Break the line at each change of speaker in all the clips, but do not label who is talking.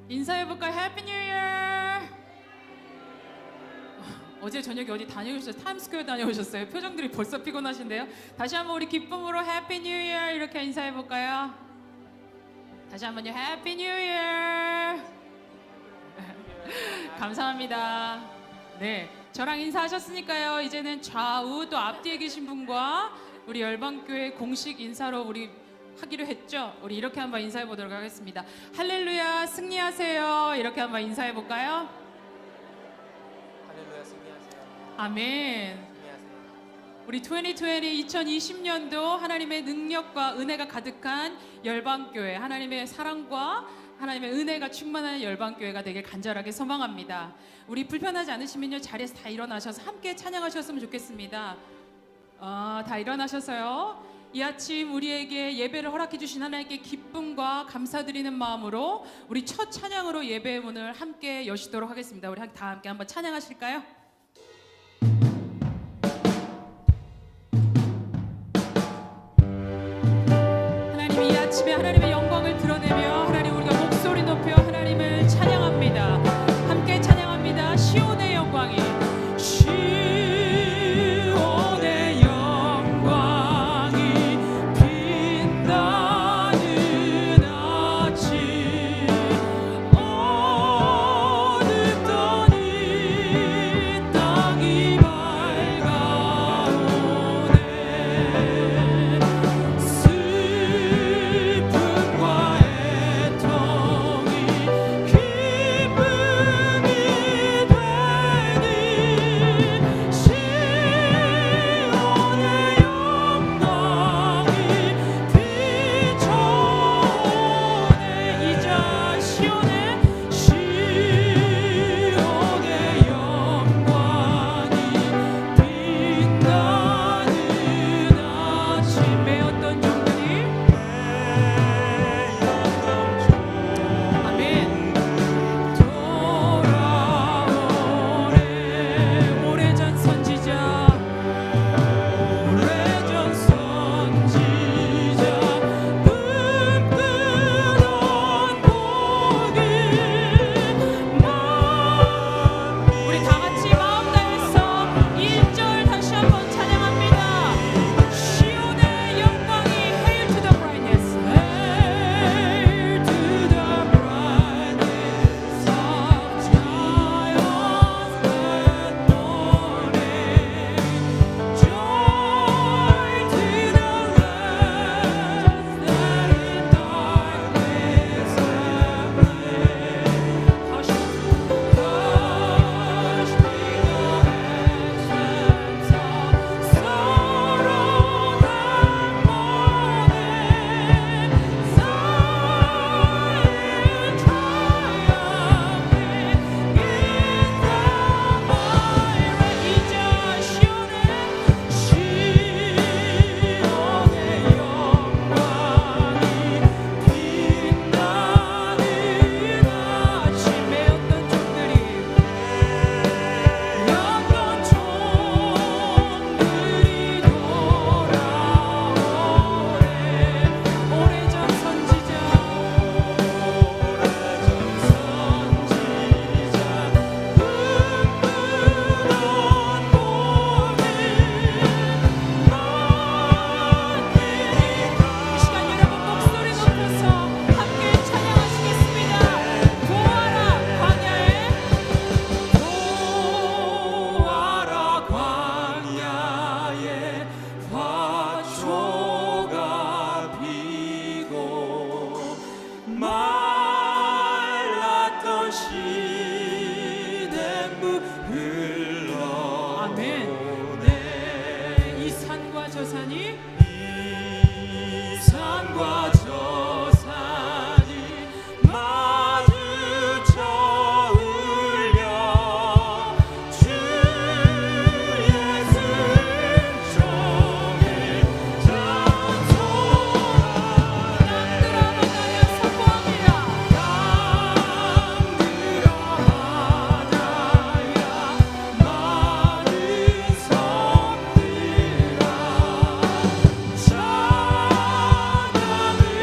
인사해볼까요? 해피 뉴 이어! 어제 저녁에 어디 다녀오셨어요? 타임스퀘어 다녀오셨어요? 표정들이 벌써 피곤하신데요? 다시 한번 우리 기쁨으로 해피 뉴 이어 이렇게 인사해볼까요? 다시 한번요. 해피 뉴 이어! 감사합니다. 네, 저랑 인사하셨으니까요. 이제는 좌우 또 앞뒤에 계신 분과 우리 열방교회 공식 인사로 우리 하기로 했죠. 우리 이렇게 한번 인사해 보도록 하겠습니다. 할렐루야 승리하세요. 이렇게 한번 인사해 볼까요?
할렐루야 승리하세요.
아멘.
승리하세요.
우리 2020년도 하나님의 능력과 은혜가 가득한 열방교회, 하나님의 사랑과 하나님의 은혜가 충만한 열방교회가 되길 간절하게 소망합니다. 우리 불편하지 않으시면요, 자리에서 다 일어나셔서 함께 찬양하셨으면 좋겠습니다. 다 일어나셔서요, 이 아침 우리에게 예배를 허락해 주신 하나님께 기쁨과 감사드리는 마음으로 우리 첫 찬양으로 예배의 문을 함께 여시도록 하겠습니다. 우리 다 함께 한번 찬양하실까요? 하나님, 이 아침에 하나님의 영광을 드러내며 하나님 우리가 목소리 높여 하나님을 찬양합니다. 함께 찬양합니다. 시온의 영광이, 시온의 영광이 빛나는 아침, 어둡던 이 땅이 밝아오네. 슬픔과 애통이 기쁨이 되니, 시온의 영광이 비춰오네. 이제 시온의 영광이 빛나는 아침에 어떤 종들이, 아멘, 돌아오네. 오래전 선지자, 오래전 선지자, 꿈꾸던 복이 우리 다 같이 마음 다해서 1절 다시 한번 찬양합니다. 시온의 영광이 Hail to the brightness, Hail to the brightness of Zion's birth morning, joy to the rest that in darkness have lain. Hush me, the accents of sorrow that morning, Zion triumphing in the mighty. 이제 시온의 영광이 빛나는 아침에 어떤 종들이, 어떤 종들이 돌아오래. 오래전 선지자, 이 시간 여러분 목소리 높여서 함께 찬양하시겠습니다. 보아라 광야에, 보아라 광야에 화초가 피고 말랐던 시냇물 흘러오네. 아멘. 네, 이 산과 저 산이, 이 산과 저 산이 마주쳐 울려 주의 순종을 찬송하네. 땅들아 바다야 선포합니다. 땅들아 바다야 많은 섬들아 찬양을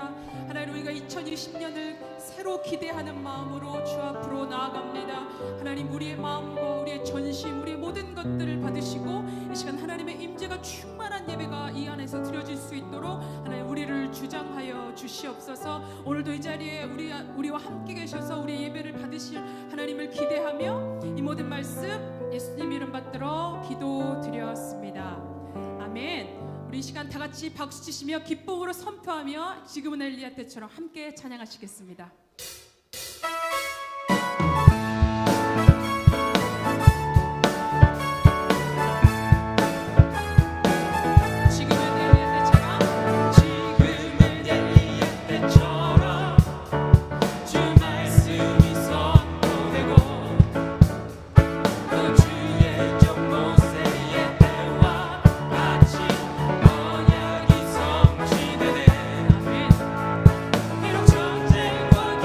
기도합니다. 하나님, 우리가 2020년을 새로 기대하는 마음으로 주 앞으로 나아갑니다. 하나님, 우리의 마음과 우리의 전심, 우리의 모든 것들을 받으시고 이 시간 하나님의 임재가 충만한 예배가 이 안에서 드려질 수 있도록 하나님, 우리를 주장하여 주시옵소서. 오늘도 이 자리에 우리와 함께 계셔서 우리의 예배를 받으실 하나님을 기대하며 이 모든 말씀 예수님 이름 받들어 기도드렸습니다. 아멘. 우리 이 시간 다 같이 박수 치시며 기쁨으로 선포하며 지금은 엘리야 때처럼 함께 찬양하시겠습니다.
비록 전쟁과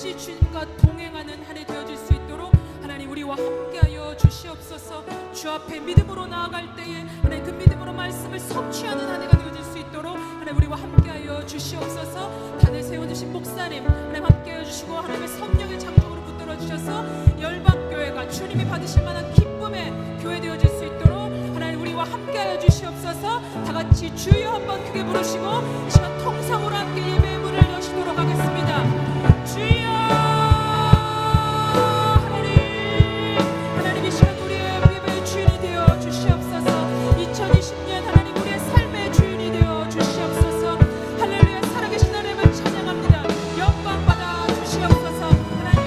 끊임없이 주님과 동행하는 한 해 되어질 수 있도록 하나님 우리와 함께하여 주시옵소서. 주 앞에 믿음으로 나아갈 때에 하나님 그 믿음으로 말씀을 성취하는 한 해가 되어질 수 있도록 하나님 우리와 함께하여 주시옵소서. 단에 세워주신 목사님 하나님 함께하여 주시고 하나님의 성령의 장종으로 붙들어 주셔서 열방교회가 주님이 받으실 만한 기쁨의 교회 되어질 수 있도록 하나님 우리와 함께하여 주시옵소서. 다같이 주여 한번 크게 부르시고 이 시간 통성으로 함께 예배의 문을 여시도록 하겠습니다. 주여 하나님 이 시간 우리의 예배의 주인이 되어 주시옵소서. 2020년 하나님 우리의 삶의 주인이 되어 주시옵소서. 할렐루야. 살아계신 하나님을 찬양합니다. 영광 받아 주시옵소서. 하나님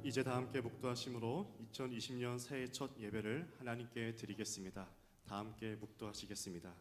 이제 다 함께 묵도하심으로 2020년 새해 첫 예배를 하나님께 드리겠습니다. 다 함께 묵도하시겠습니다.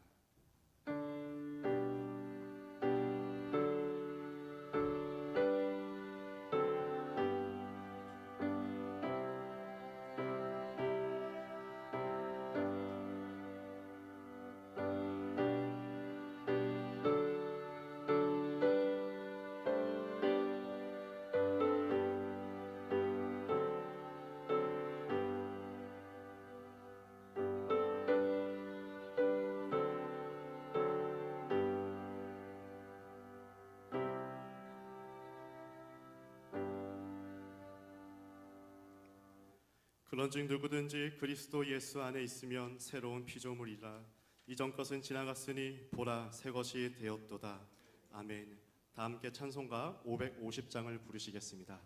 그런즉 누구든지 그리스도 예수 안에 있으면 새로운 피조물이라. 이전 것은 지나갔으니 보라 새 것이 되었도다. 아멘. 다 함께 찬송가 550장을 부르시겠습니다.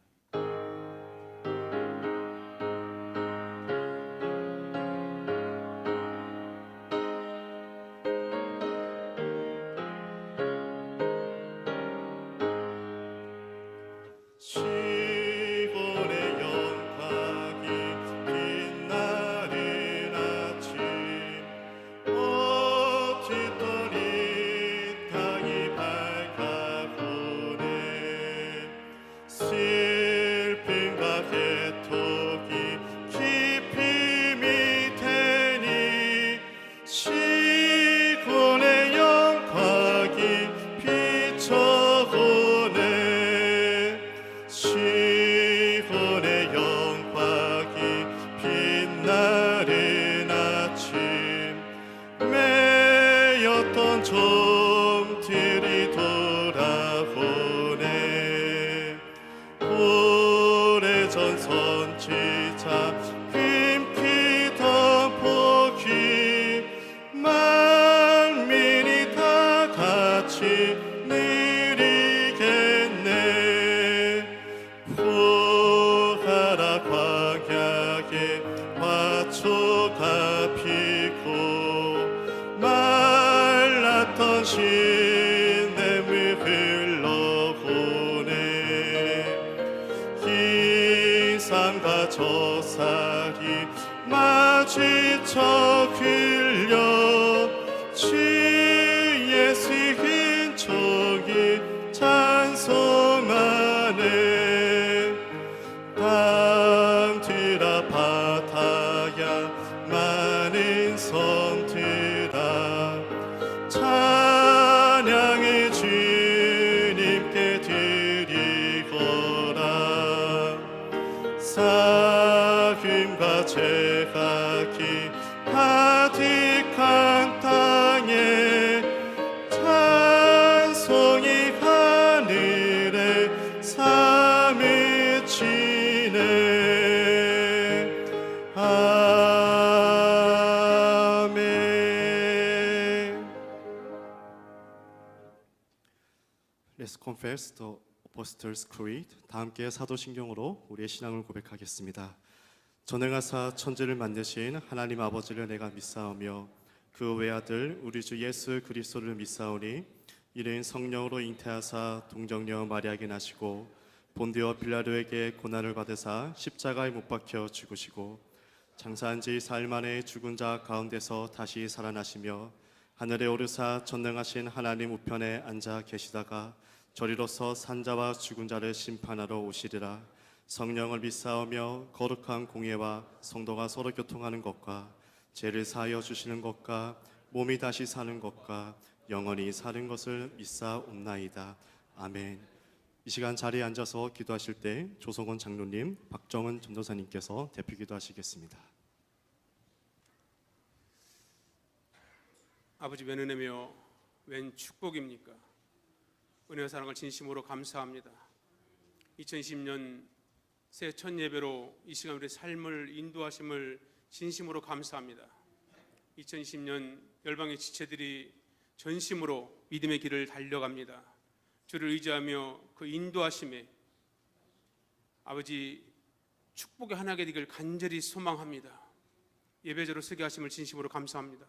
좀들이 돌아오네. 오래전 선지자 쉼피던 복이 만민이 다 같이 누리겠네. 포하라 광야에 화초가 피고 말랐던 시냇물 흘러오네. 이 산과 저 산이 마주쳐 흘려 주 예수 hin종이 찬송하네. 땅들아 바다야 많은 섬들아 찬양의 주님께 드리거라. 사귐과 죄악이 가득한 땅에 찬송이 하늘에 사무치네. 아멘. Let's confess the Apostles' Creed. 다 함께 사도신경으로 우리의 신앙을 고백하겠습니다. 전능하사 천지를 만드신 하나님 아버지를 내가 믿사오며 그 외아들 우리 주 예수 그리스도를 믿사오니 이는 성령으로 잉태하사 동정녀 마리아에게 나시고 본디오 빌라도에게 고난을 받으사 십자가에 못 박혀 죽으시고 장사한 지 사흘 만에 죽은 자 가운데서 다시 살아나시며 하늘에 오르사 전능하신 하나님 우편에 앉아 계시다가 저리로서 산자와 죽은 자를 심판하러 오시리라. 성령을 믿사오며 거룩한 공예와 성도가 서로 교통하는 것과 죄를 사하여 주시는 것과 몸이 다시 사는 것과 영원히 사는 것을 믿사옵나이다. 아멘. 이 시간 자리에 앉아서 기도하실 때 조성원 장로님, 박정은 전도사님께서 대표 기도하시겠습니다.
아버지, 웬 은혜며 웬 축복입니까? 은혜와 사랑을 진심으로 감사합니다. 2020년 새 첫 예배로 이 시간 우리의 삶을 인도하심을 진심으로 감사합니다. 2020년 열방의 지체들이 전심으로 믿음의 길을 달려갑니다. 주를 의지하며 그 인도하심에 아버지 축복의 하나가 되기를 간절히 소망합니다. 예배자로 쓰게 하심을 진심으로 감사합니다.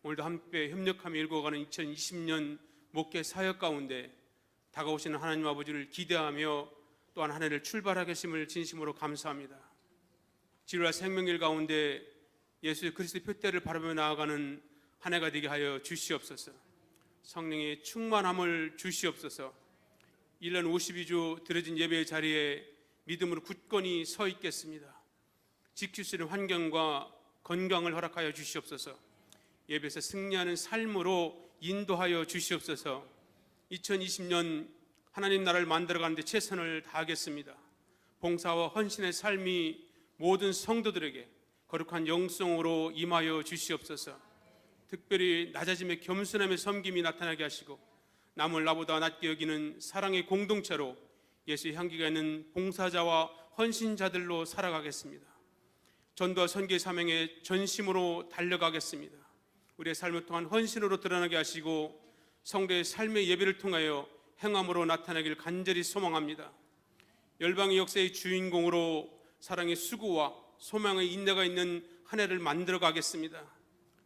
오늘도 함께 협력하며 읽어가는 2020년 목회 사역 가운데 다가오시는 하나님 아버지를 기대하며 또한 한 해를 출발하게 하심을 진심으로 감사합니다. 지루한 생명길 가운데 예수 그리스도의 표대를 바라보며 나아가는 한 해가 되게 하여 주시옵소서. 성령의 충만함을 주시옵소서. 1년 52주 드려진 예배의 자리에 믿음으로 굳건히 서 있겠습니다. 지킬 수 있는 환경과 건강을 허락하여 주시옵소서. 예배에서 승리하는 삶으로 인도하여 주시옵소서. 2020년 하나님 나라를 만들어가는 데 최선을 다하겠습니다. 봉사와 헌신의 삶이 모든 성도들에게 거룩한 영성으로 임하여 주시옵소서. 특별히 낮아짐의 겸손함의 섬김이 나타나게 하시고 남을 나보다 낮게 여기는 사랑의 공동체로 예수의 향기가 있는 봉사자와 헌신자들로 살아가겠습니다. 전도와 선교의 사명에 전심으로 달려가겠습니다. 우리의 삶을 통한 헌신으로 드러나게 하시고 성도의 삶의 예배를 통하여 행함으로 나타나길 간절히 소망합니다. 열방의 역사의 주인공으로 사랑의 수고와 소망의 인내가 있는 한 해를 만들어 가겠습니다.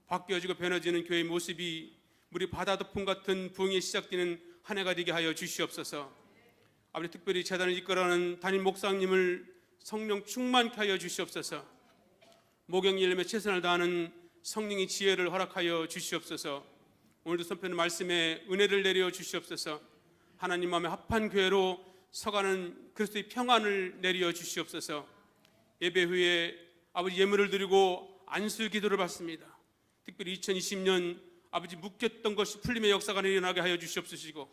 바뀌어지고 변해지는 교회의 모습이 우리 바다 덮음 같은 부흥이 시작되는 한 해가 되게 하여 주시옵소서. 아버지, 특별히 재단을 이끌어가는 담임 목사님을 성령 충만케 하여 주시옵소서. 목양 일념에 최선을 다하는 성령의 지혜를 허락하여 주시옵소서. 오늘도 선포하는 말씀에 은혜를 내려 주시옵소서. 하나님 마음에 합한 교회로 서가는 그리스도의 평안을 내려 주시옵소서. 예배 후에 아버지 예물을 드리고 안수 기도를 받습니다. 특별히 2020년 아버지 묶였던 것이 풀림의 역사가 일어나게 하여 주시옵소서.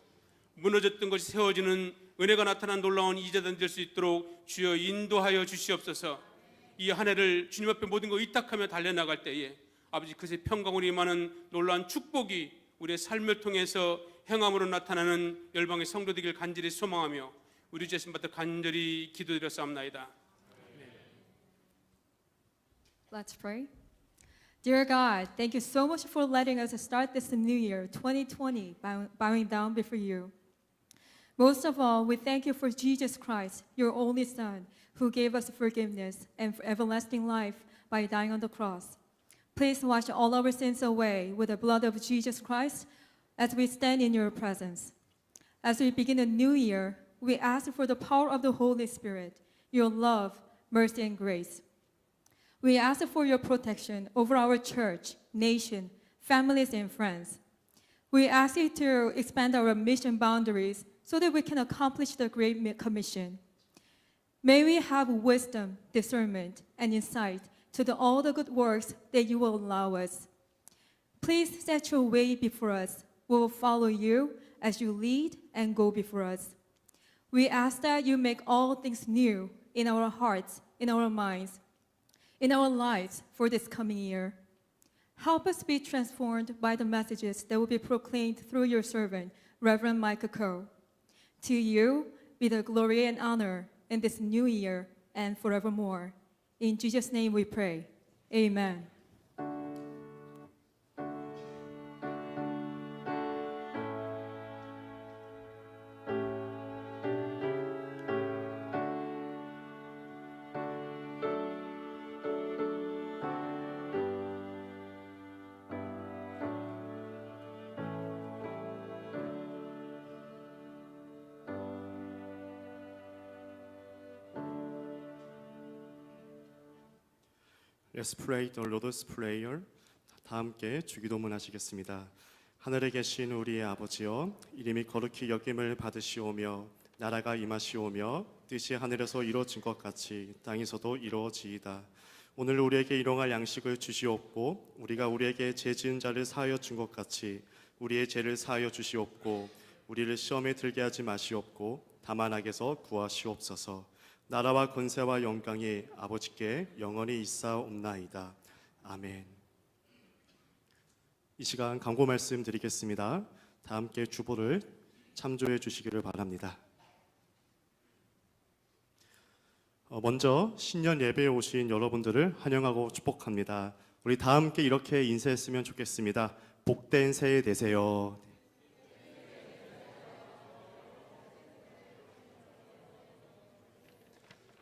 무너졌던 것이 세워지는 은혜가 나타난 놀라운 이재단 될 수 있도록 주여 인도하여 주시옵소서. 이 한 해를 주님 앞에 모든 거 의탁하며 달려나갈 때에 아버지 그새 평강으로 임하는 놀라운 축복이 우리의 삶을 통해서 행함으로 나타나는 열방의 성도 되길 간절히 소망하며 우리 자신 받들 간절히 기도드렸사옵나이다.
Let's pray. Dear God, thank you so much for letting us start this new year, 2020, bowing down before you. Most of all, we thank you for Jesus Christ, your only Son, who gave us forgiveness and everlasting life by dying on the cross. Please wash all our sins away with the blood of Jesus Christ as we stand in your presence. As we begin a new year, we ask for the power of the Holy Spirit, your love, mercy, and grace. We ask for your protection over our church, nation, families, and friends. We ask you to expand our mission boundaries so that we can accomplish the Great Commission. May we have wisdom, discernment, and insight to all the good works that you will allow us. Please set your way before us. We will follow you as you lead and go before us. We ask that you make all things new in our hearts, in our minds, in our lives for this coming year. Help us be transformed by the messages that will be proclaimed through your servant, Reverend Micah Coe. To you be the glory and honor in this new year and forevermore. In Jesus' name we pray. Amen.
Let's pray the Lord's Prayer. 다 함께 주기도문 하시겠습니다. 하늘에 계신 우리의 아버지여, 이름이 거룩히 여김을 받으시오며 나라가 임하시오며 뜻이 하늘에서 이루어진 것 같이 땅에서도 이루어지이다. 오늘 우리에게 일용할 양식을 주시옵고 우리가 우리에게 죄 지은 자를 사하여 준 것 같이 우리의 죄를 사하여 주시옵고 우리를 시험에 들게 하지 마시옵고 다만 악에서 구하시옵소서. 나라와 권세와 영광이 아버지께 영원히 있사옵나이다. 아멘. 이 시간 광고 말씀 드리겠습니다. 다 함께 주보를 참조해 주시기를 바랍니다. 먼저 신년 예배에 오신 여러분들을 환영하고 축복합니다. 우리 다 함께 이렇게 인사했으면 좋겠습니다. 복된 새해 되세요.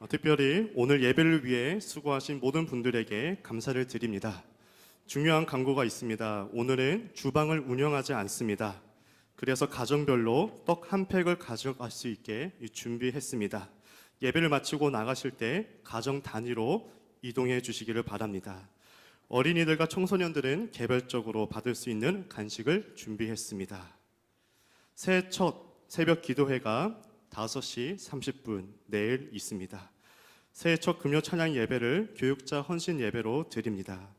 특별히 오늘 예배를 위해 수고하신 모든 분들에게 감사를 드립니다. 중요한 광고가 있습니다. 오늘은 주방을 운영하지 않습니다. 그래서 가정별로 떡 한 팩을 가져갈 수 있게 준비했습니다. 예배를 마치고 나가실 때 가정 단위로 이동해 주시기를 바랍니다. 어린이들과 청소년들은 개별적으로 받을 수 있는 간식을 준비했습니다. 새해 첫 새벽 기도회가 5시 30분 내일 있습니다. 새해 첫 금요 찬양 예배를 교육자 헌신 예배로 드립니다.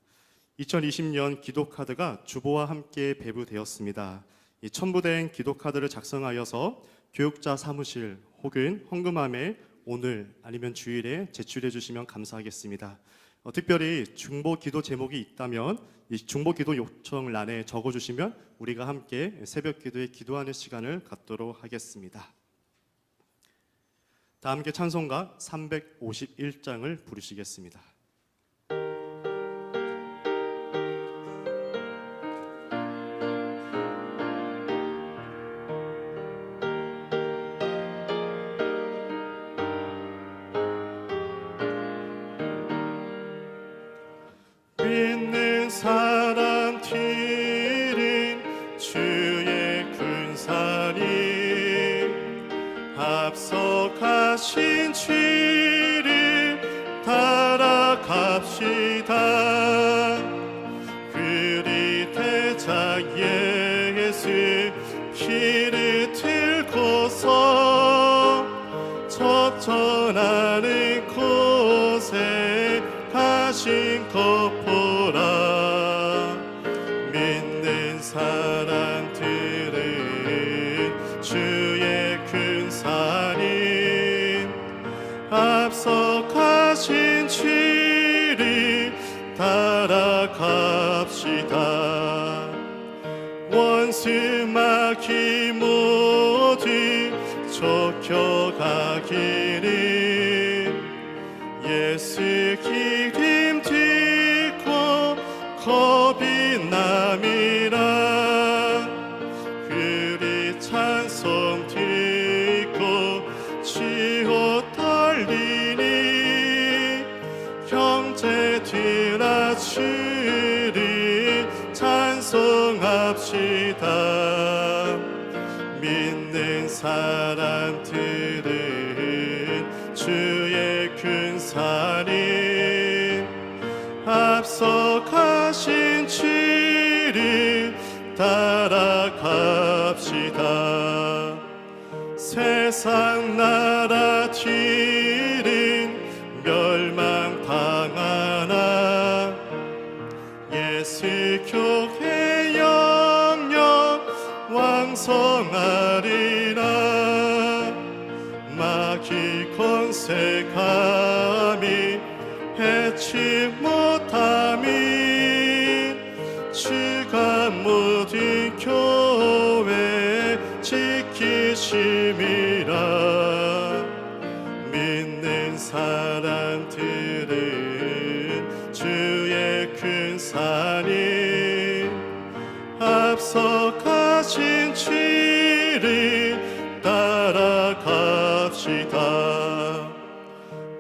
2020년 기도카드가 주보와 함께 배부되었습니다. 이 첨부된 기도카드를 작성하여서 교육자 사무실 혹은 헌금함에 오늘 아니면 주일에 제출해 주시면 감사하겠습니다. 특별히 중보 기도 제목이 있다면 이 중보 기도 요청란에 적어주시면 우리가 함께 새벽 기도에 기도하는 시간을 갖도록 하겠습니다. 다 함께 찬송가 351장을 부르시겠습니다. 믿는 사람들은 주의 큰 산이 앞서가신 주를 따라갑시다. 그리 대장 예수 길을 들고서 저전하는 곳에 가신 것 보라. 믿는 사람들은 주의 큰 산이 앞서가신 주를 따라갑시다. 원수 마귀 모두 쫓겨가기를 예수 기름 듣고 겁이 남이라. 그리 찬송 듣고 치호 떨리니 형제들아 주를 찬송합시다. 믿는 사람들은 주의 큰 산이 앞서가신 주를 따라갑시다. 세상 나라들은 멸망당하나 예수 교회 영영 왕성하리라. 마귀 권세 감히 해치 못함이 주가 모든 교회 지키심이라. 믿는 사람들은 주의 큰 산이 앞서가신 주를 따라갑시다.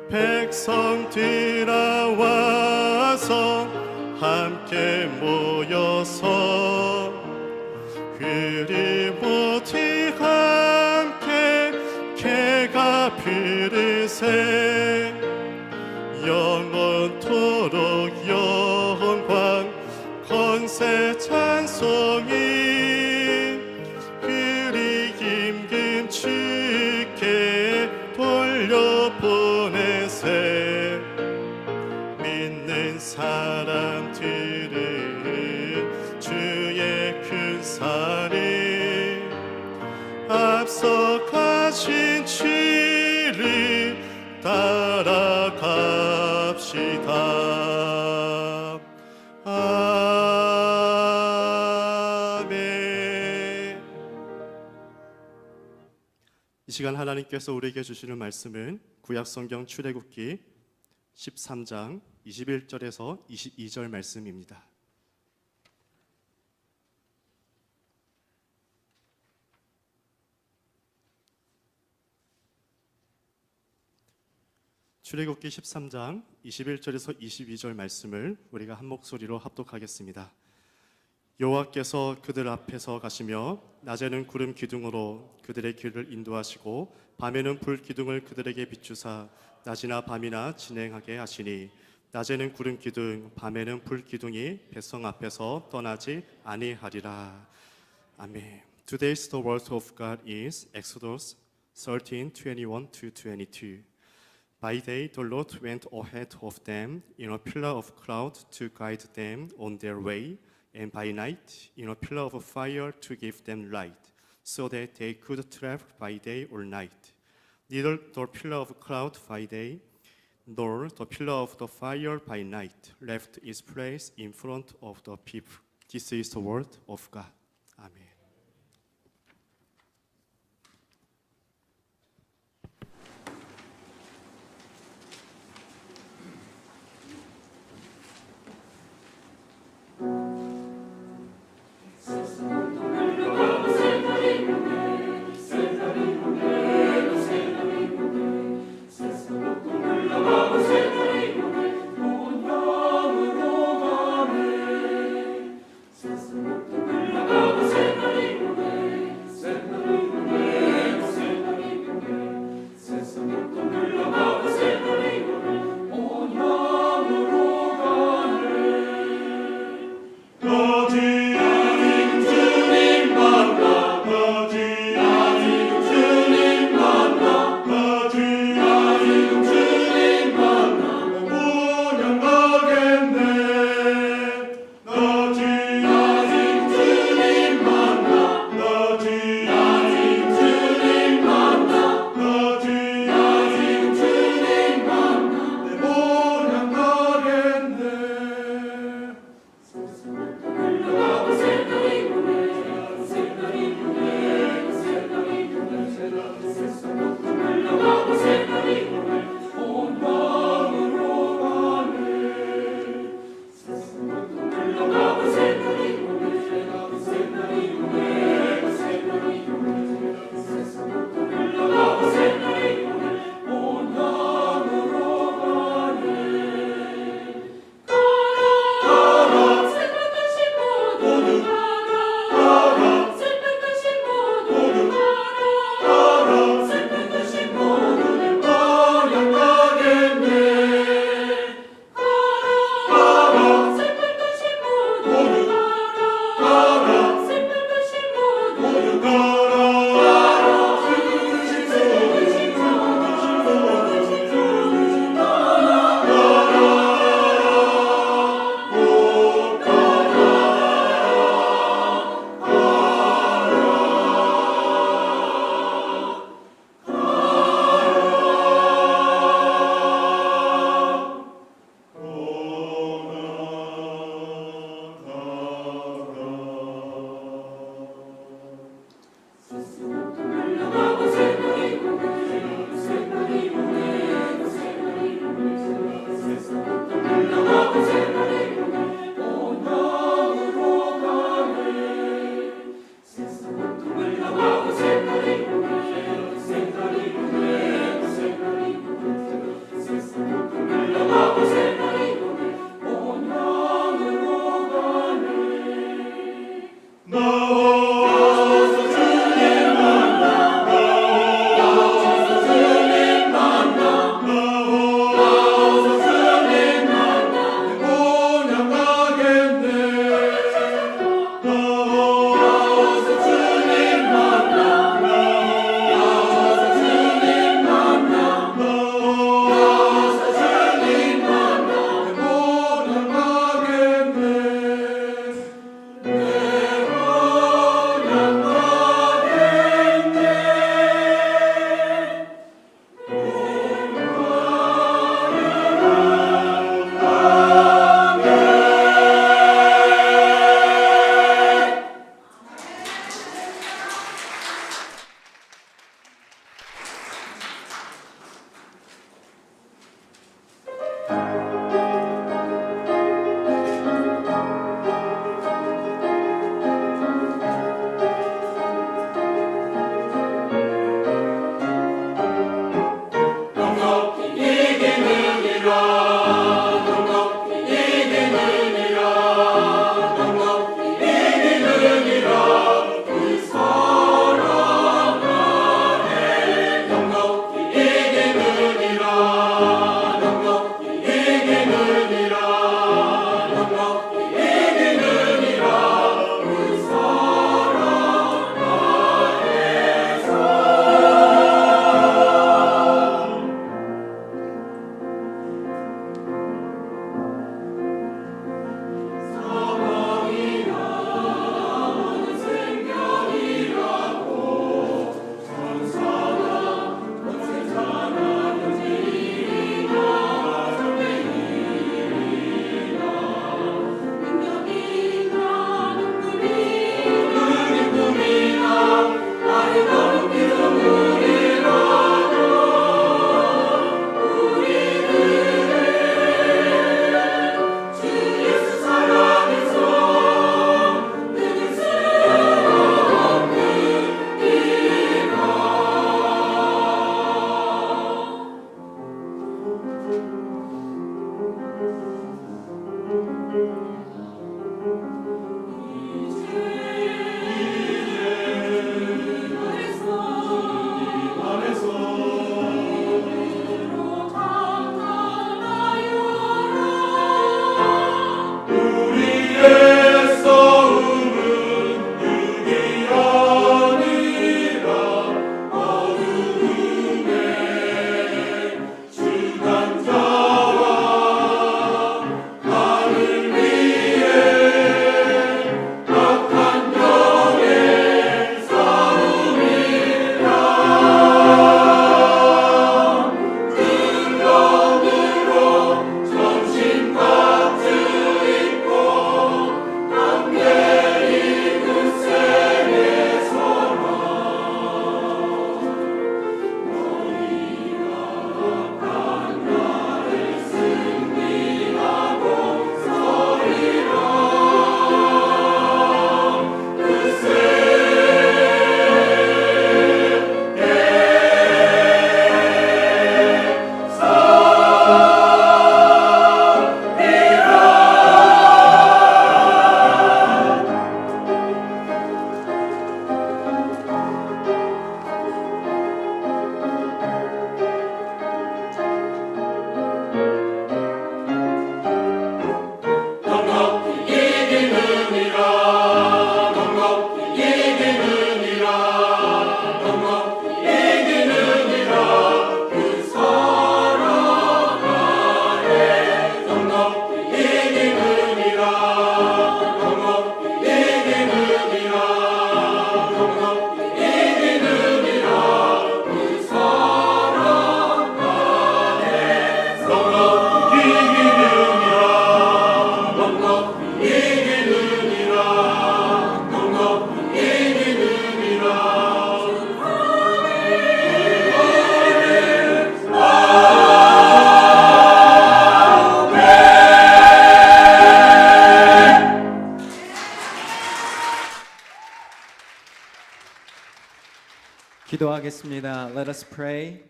백성들아 와서 함께 모여서 그리 모두 함께 개가 피르세 영원토록 곳에 찬송이 그리 임금 주께 돌려보내세. 믿는 사람들은 주의 큰 사랑 앞서 가신 주를 따라갑시다. 아멘. 이 시간 하나님께서 우리에게 주시는 말씀은 구약성경 출애굽기 13장 21절에서 22절 말씀입니다. 출애굽기 13장 21절에서 22절 말씀을 우리가 한 목소리로 합독하겠습니다. 여호와께서 그들 앞에서 가시며 낮에는 구름 기둥으로 그들의 길을 인도하시고 밤에는 불 기둥을 그들에게 비추사 낮이나 밤이나 진행하게 하시니 낮에는 구름 기둥 밤에는 불 기둥이 백성 앞에서 떠나지 아니하리라. 아멘. Today's the word of God is Exodus 13:21-22. By day the Lord went ahead of them in a pillar of cloud to guide them on their way, and by night in a pillar of fire to give them light, so that they could travel by day or night. Neither the pillar of cloud by day nor the pillar of the fire by night left its place in front of the people. This is the word of God. Amen.
세상을 기도하겠습니다. Let us pray.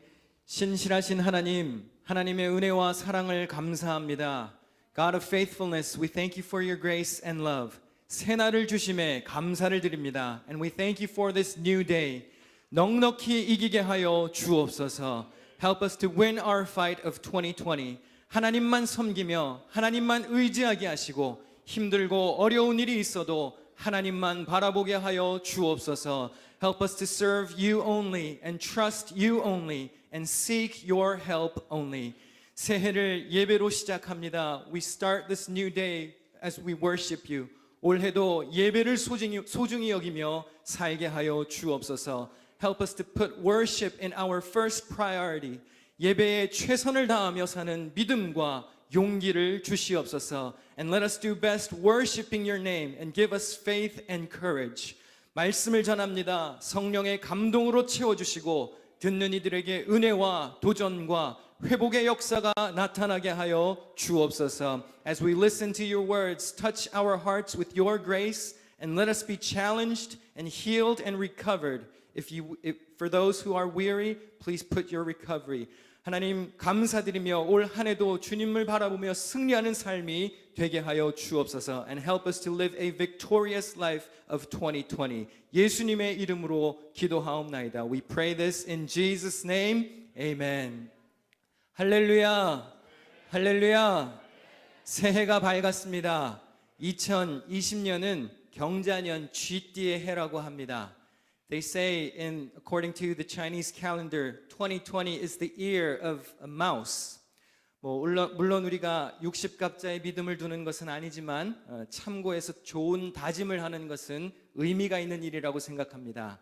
신실하신 하나님, 하나님의 은혜와 사랑을 감사합니다. God of faithfulness, we thank you for your grace and love. 새날을 주심에 감사를 드립니다. And we thank you for this new day. 넉넉히 이기게 하여 주옵소서. Help us to win our fight of 2020. 하나님만 섬기며 하나님만 의지하게 하시고 힘들고 어려운 일이 있어도 하나님만 바라보게 하여 주옵소서. Help us to serve you only and trust you only and seek your help only. 새해를 예배로 시작합니다. We start this new day as we worship you. 올해도 예배를 소중히 여기며 살게 하여 주옵소서. Help us to put worship in our first priority. 예배에 최선을 다하며 사는 믿음과 용기를 주시옵소서. And let us do best worshiping your name and give us faith and courage. 말씀을 전합니다. 성령의 감동으로 채워주시고 듣는 이들에게 은혜와 도전과 회복의 역사가 나타나게 하여 주옵소서. As we listen to your words, touch our hearts with your grace and let us be challenged and healed and recovered. For those who are weary, please put your recovery. 하나님 감사드리며 올 한 해도 주님을 바라보며 승리하는 삶이 되게 하여 주옵소서. And help us to live a victorious life of 2020. 예수님의 이름으로 기도하옵나이다. We pray this in Jesus' name. Amen. 할렐루야. 할렐루야. 새해가 밝았습니다. 2020년은 경자년 쥐띠의 해라고 합니다. They say, according to the Chinese calendar, 2020 is the year of a mouse. 물론 우리가 60갑자의 믿음을 두는 것은 아니지만 참고해서 좋은 다짐을 하는 것은 의미가 있는 일이라고 생각합니다.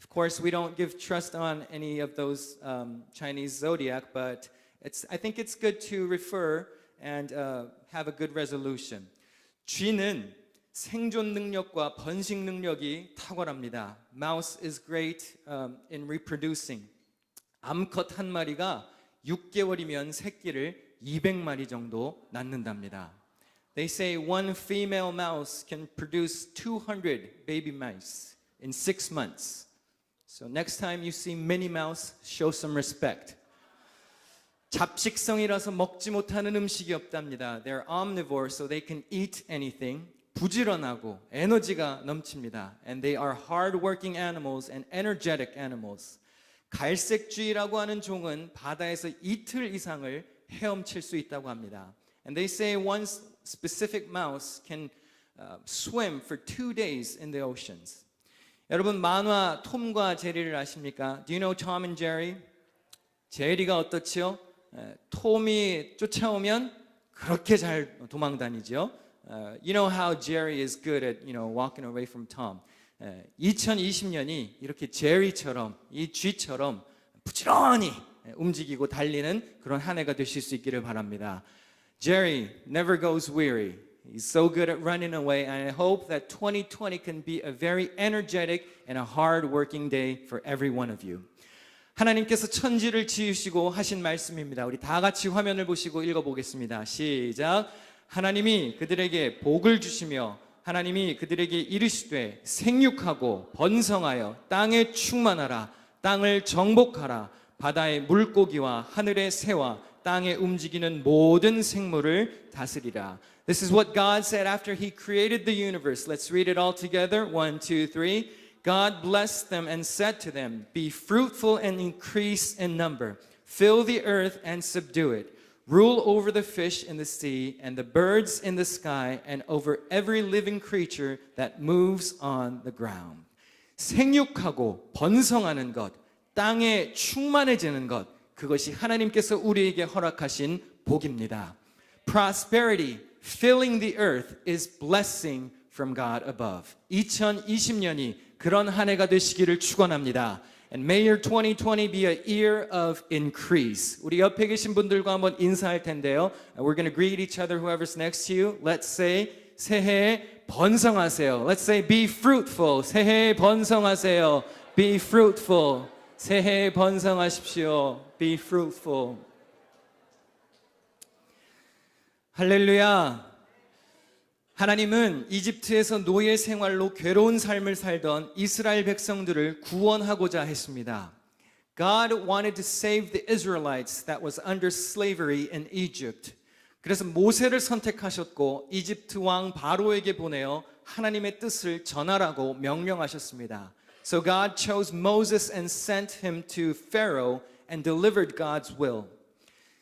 Of course, we don't give trust on any of those Chinese zodiac, but I think it's good to refer and have a good resolution. 쥐는 생존 능력과 번식 능력이 탁월합니다. Mouse is great in reproducing. 암컷 한 마리가 6개월이면 새끼를 200마리 정도 낳는답니다. They say one female mouse can produce 200 baby mice in 6 months. So next time you see Minnie Mouse, show some respect. 잡식성이라서 먹지 못하는 음식이 없답니다. They're omnivores, so they can eat anything. 부지런하고 에너지가 넘칩니다. And they are hard-working animals and energetic animals. 갈색쥐라고 하는 종은 바다에서 이틀 이상을 헤엄칠 수 있다고 합니다. And they say one specific mouse can swim for 2 days in the oceans. 여러분 만화 톰과 제리를 아십니까? Do you know Tom and Jerry? 제리가 어떻지요? 톰이 쫓아오면 그렇게 잘 도망다니죠. You know how Jerry is good at, walking away from Tom. 2020년이 이렇게 제리처럼 이 쥐처럼 부지런히 움직이고 달리는 그런 한 해가 되실 수 있기를 바랍니다. Jerry never goes weary. He's so good at running away, and I hope that 2020 can be a very energetic and a hard-working day for every one of you. 하나님께서 천지를 지으시고 하신 말씀입니다. 우리 다 같이 화면을 보시고 읽어보겠습니다. 시작. 하나님이 그들에게 복을 주시며 하나님이 그들에게 이르시되 생육하고 번성하여 땅에 충만하라. 땅을 정복하라. 바다의 물고기와 하늘의 새와 땅에 움직이는 모든 생물을 다스리라. This is what God said after He created the universe. Let's read it all together. 1, 2, 3. God blessed them and said to them, be fruitful and increase in number. Fill the earth and subdue it. Rule over the fish in the sea and the birds in the sky and over every living creature that moves on the ground. 생육하고 번성하는 것, 땅에 충만해지는 것, 그것이 하나님께서 우리에게 허락하신 복입니다. Prosperity, filling the earth is blessing from God above. 2020년이 그런 한 해가 되시기를 축원합니다. And may your 2020 be a year of increase. 우리 옆에 계신 분들과 한번 인사할 텐데요. We're going to greet each other, whoever's next to you. Let's say, 새해에 번성하세요. Let's say, be fruitful. 새해에 번성하세요. Be fruitful. 새해에 번성하십시오. Be fruitful. 할렐루야. 하나님은 이집트에서 노예 생활로 괴로운 삶을 살던 이스라엘 백성들을 구원하고자 했습니다. God wanted to save the Israelites that was under slavery in Egypt. 그래서 모세를 선택하셨고 이집트 왕 바로에게 보내어 하나님의 뜻을 전하라고 명령하셨습니다. So God chose Moses and sent him to Pharaoh and delivered God's will.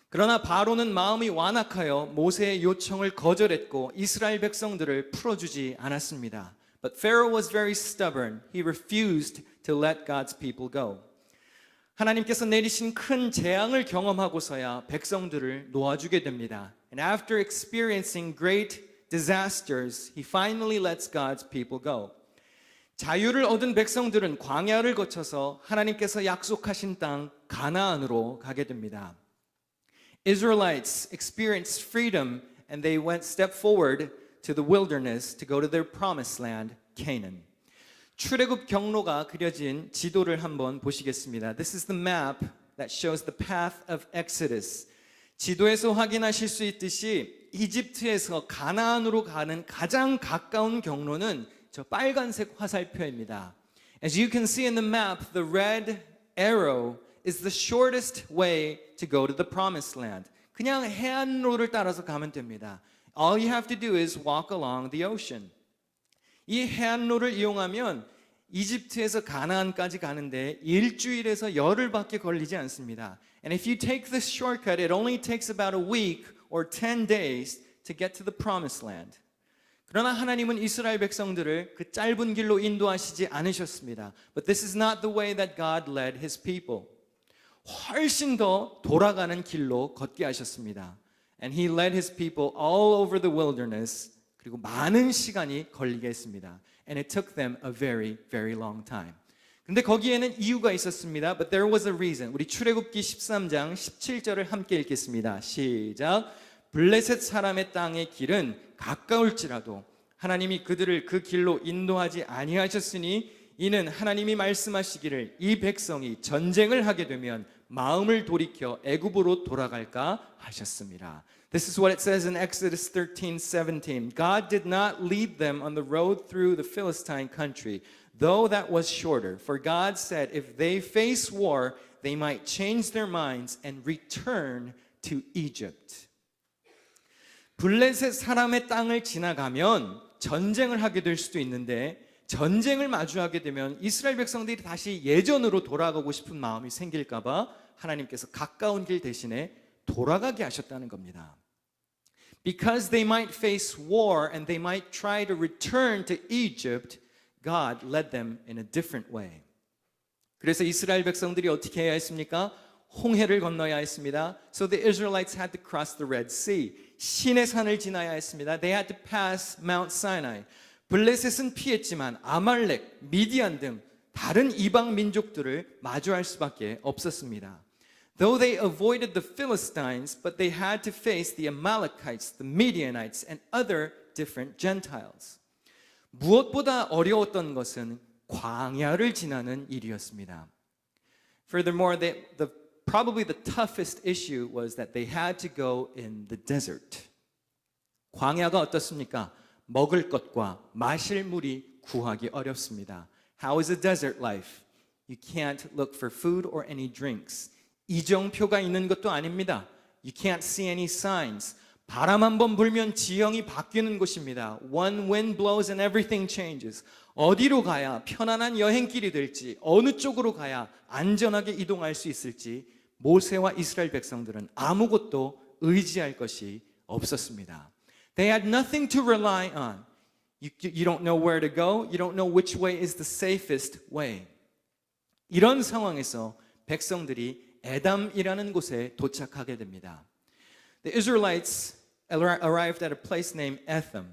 그러나 바로는 마음이 완악하여 모세의 요청을 거절했고 이스라엘 백성들을 풀어주지 않았습니다. But Pharaoh was very stubborn. He refused to let God's people go. 하나님께서 내리신 큰 재앙을 경험하고서야 백성들을 놓아주게 됩니다. And after experiencing great disasters, he finally lets God's people go. 자유를 얻은 백성들은 광야를 거쳐서 하나님께서 약속하신 땅 가나안으로 가게 됩니다. Israelites experienced freedom and they went step forward to the wilderness to go to their promised land, Canaan. 출애굽 경로가 그려진 지도를 한번 보시겠습니다. This is the map that shows the path of Exodus. 지도에서 확인하실 수 있듯이 이집트에서 가나안으로 가는 가장 가까운 경로는 저 빨간색 화살표입니다. As you can see in the map, the red arrow is the shortest way to go to the promised land. 그냥 해안로를 따라서 가면 됩니다. All you have to do is walk along the ocean. 이 해안로를 이용하면 이집트에서 가나안까지 가는데 일주일에서 열흘밖에 걸리지 않습니다. And if you take this shortcut, it only takes about a week or 10 days to get to the promised land. 그러나 하나님은 이스라엘 백성들을 그 짧은 길로 인도하시지 않으셨습니다. But this is not the way that God led his people. 훨씬 더 돌아가는 길로 걷게 하셨습니다. And he led his people all over the wilderness. 그리고 많은 시간이 걸리게 했습니다. And it took them a very, very long time. 근데 거기에는 이유가 있었습니다. But there was a reason. 우리 출애굽기 13장 17절을 함께 읽겠습니다. 시작. 블레셋 사람의 땅의 길은 가까울지라도 하나님이 그들을 그 길로 인도하지 아니하셨으니 이는 하나님이 말씀하시기를 이 백성이 전쟁을 하게 되면 마음을 돌이켜 애굽으로 돌아갈까 하셨습니다. This is what it says in Exodus 13:17. God did not lead them on the road through the Philistine country, though that was shorter. For God said if they face war, they might change their minds and return to Egypt. 블레셋 사람의 땅을 지나가면 전쟁을 하게 될 수도 있는데 전쟁을 마주하게 되면 이스라엘 백성들이 다시 예전으로 돌아가고 싶은 마음이 생길까 봐 하나님께서 가까운 길 대신에 돌아가게 하셨다는 겁니다. Because they might face war and they might try to return to Egypt, God led them in a different way. 그래서 이스라엘 백성들이 어떻게 해야 했습니까? 홍해를 건너야 했습니다. So the Israelites had to cross the Red Sea. 신의 산을 지나야 했습니다. They had to pass Mount Sinai. 블레셋은 피했지만 아말렉, 미디안 등 다른 이방 민족들을 마주할 수밖에 없었습니다. Though they avoided the Philistines, but they had to face the Amalekites, the Midianites, and other different Gentiles. 무엇보다 어려웠던 것은 광야를 지나는 일이었습니다. Furthermore, probably the toughest issue was that they had to go in the desert. 광야가 어떻습니까? 먹을 것과 마실 물이 구하기 어렵습니다. How is a desert life? You can't look for food or any drinks. 이정표가 있는 것도 아닙니다. You can't see any signs. 바람 한번 불면 지형이 바뀌는 곳입니다. One wind blows and everything changes. 어디로 가야 편안한 여행길이 될지, 어느 쪽으로 가야 안전하게 이동할 수 있을지 모세와 이스라엘 백성들은 아무것도 의지할 것이 없었습니다. They had nothing to rely on. You don't know where to go. You don't know which way is the safest way. 이런 상황에서 백성들이 에담이라는 곳에 도착하게 됩니다. The Israelites arrived at a place named Etham.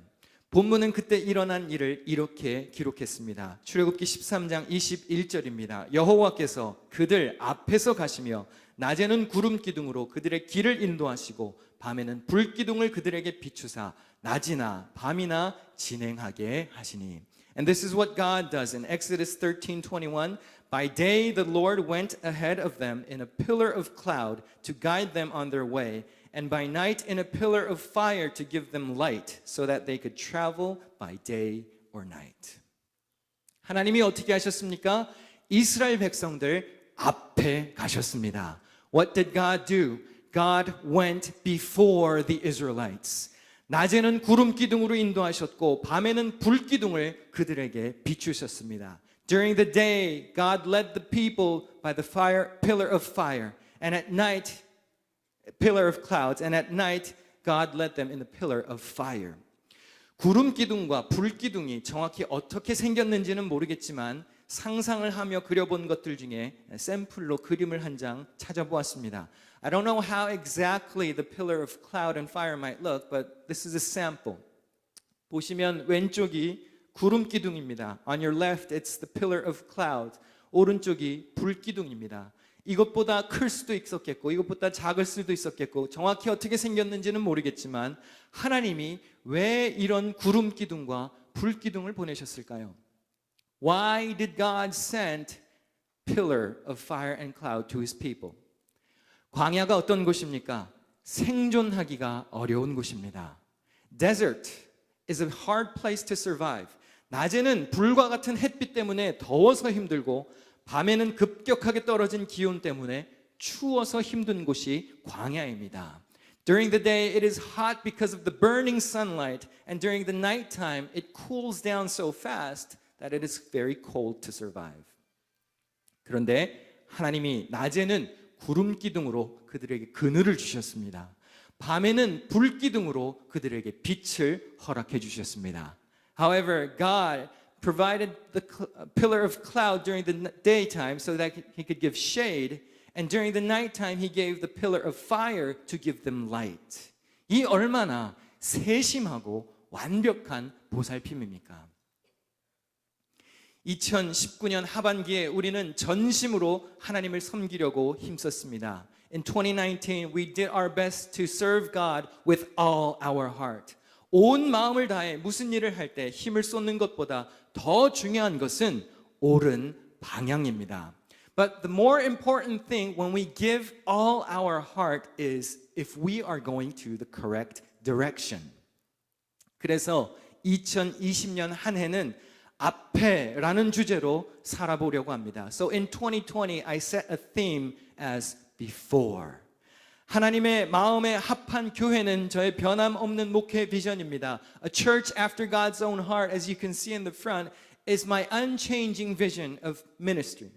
본문은 그때 일어난 일을 이렇게 기록했습니다. 출애굽기 13장 21절입니다. 여호와께서 그들 앞에서 가시며 낮에는 구름 기둥으로 그들의 길을 인도하시고 밤에는 불 기둥을 그들에게 비추사 낮이나 밤이나 진행하게 하시니. And this is what God does in Exodus 13:21. By day the Lord went ahead of them in a pillar of cloud to guide them on their way, and by night in a pillar of fire to give them light, so that they could travel by day or night. 하나님이 어떻게 하셨습니까? 이스라엘 백성들 앞에 가셨습니다. What did God do? God went before the Israelites. 낮에는 구름 기둥으로 인도하셨고 밤에는 불 기둥을 그들에게 비추셨습니다. During the day, God led the people by the pillar of fire, and at night, pillar of clouds, and at night, God led them in the pillar of fire. 구름 기둥과 불 기둥이 정확히 어떻게 생겼는지는 모르겠지만 상상을 하며 그려본 것들 중에 샘플로 그림을 한 장 찾아보았습니다. I don't know how exactly the pillar of cloud and fire might look, but this is a sample. 보시면 왼쪽이 구름 기둥입니다. On your left, it's the pillar of cloud. 오른쪽이 불 기둥입니다. 이것보다 클 수도 있었겠고 이것보다 작을 수도 있었겠고 정확히 어떻게 생겼는지는 모르겠지만 하나님이 왜 이런 구름 기둥과 불 기둥을 보내셨을까요? Why did God send pillar of fire and cloud to his people? 광야가 어떤 곳입니까? 생존하기가 어려운 곳입니다. Desert is a hard place to survive. 낮에는 불과 같은 햇빛 때문에 더워서 힘들고 밤에는 급격하게 떨어진 기온 때문에 추워서 힘든 곳이 광야입니다. During the day it is hot because of the burning sunlight, and during the nighttime it cools down so fast that it is very cold to survive. 그런데 하나님이 낮에는 구름 기둥으로 그들에게 그늘을 주셨습니다. 밤에는 불 기둥으로 그들에게 빛을 허락해 주셨습니다. However, God provided the pillar of cloud during the daytime so that he could give shade, and during the nighttime he gave the pillar of fire to give them light. 이 얼마나 세심하고 완벽한 보살핌입니까? 2019년 하반기에 우리는 전심으로 하나님을 섬기려고 힘썼습니다. In 2019, we did our best to serve God with all our heart. 온 마음을 다해 무슨 일을 할 때 힘을 쏟는 것보다 더 중요한 것은 옳은 방향입니다. But the more important thing when we give all our heart is if we are going to the correct direction. 그래서 2020년 한 해는 앞에라는 주제로 살아보려고 합니다. So in 2020, I set a theme as before. 하나님의 마음에 합한 교회는 저의 변함없는 목회 비전입니다. A church after God's own heart, as you can see in the front, is my unchanging vision of ministry.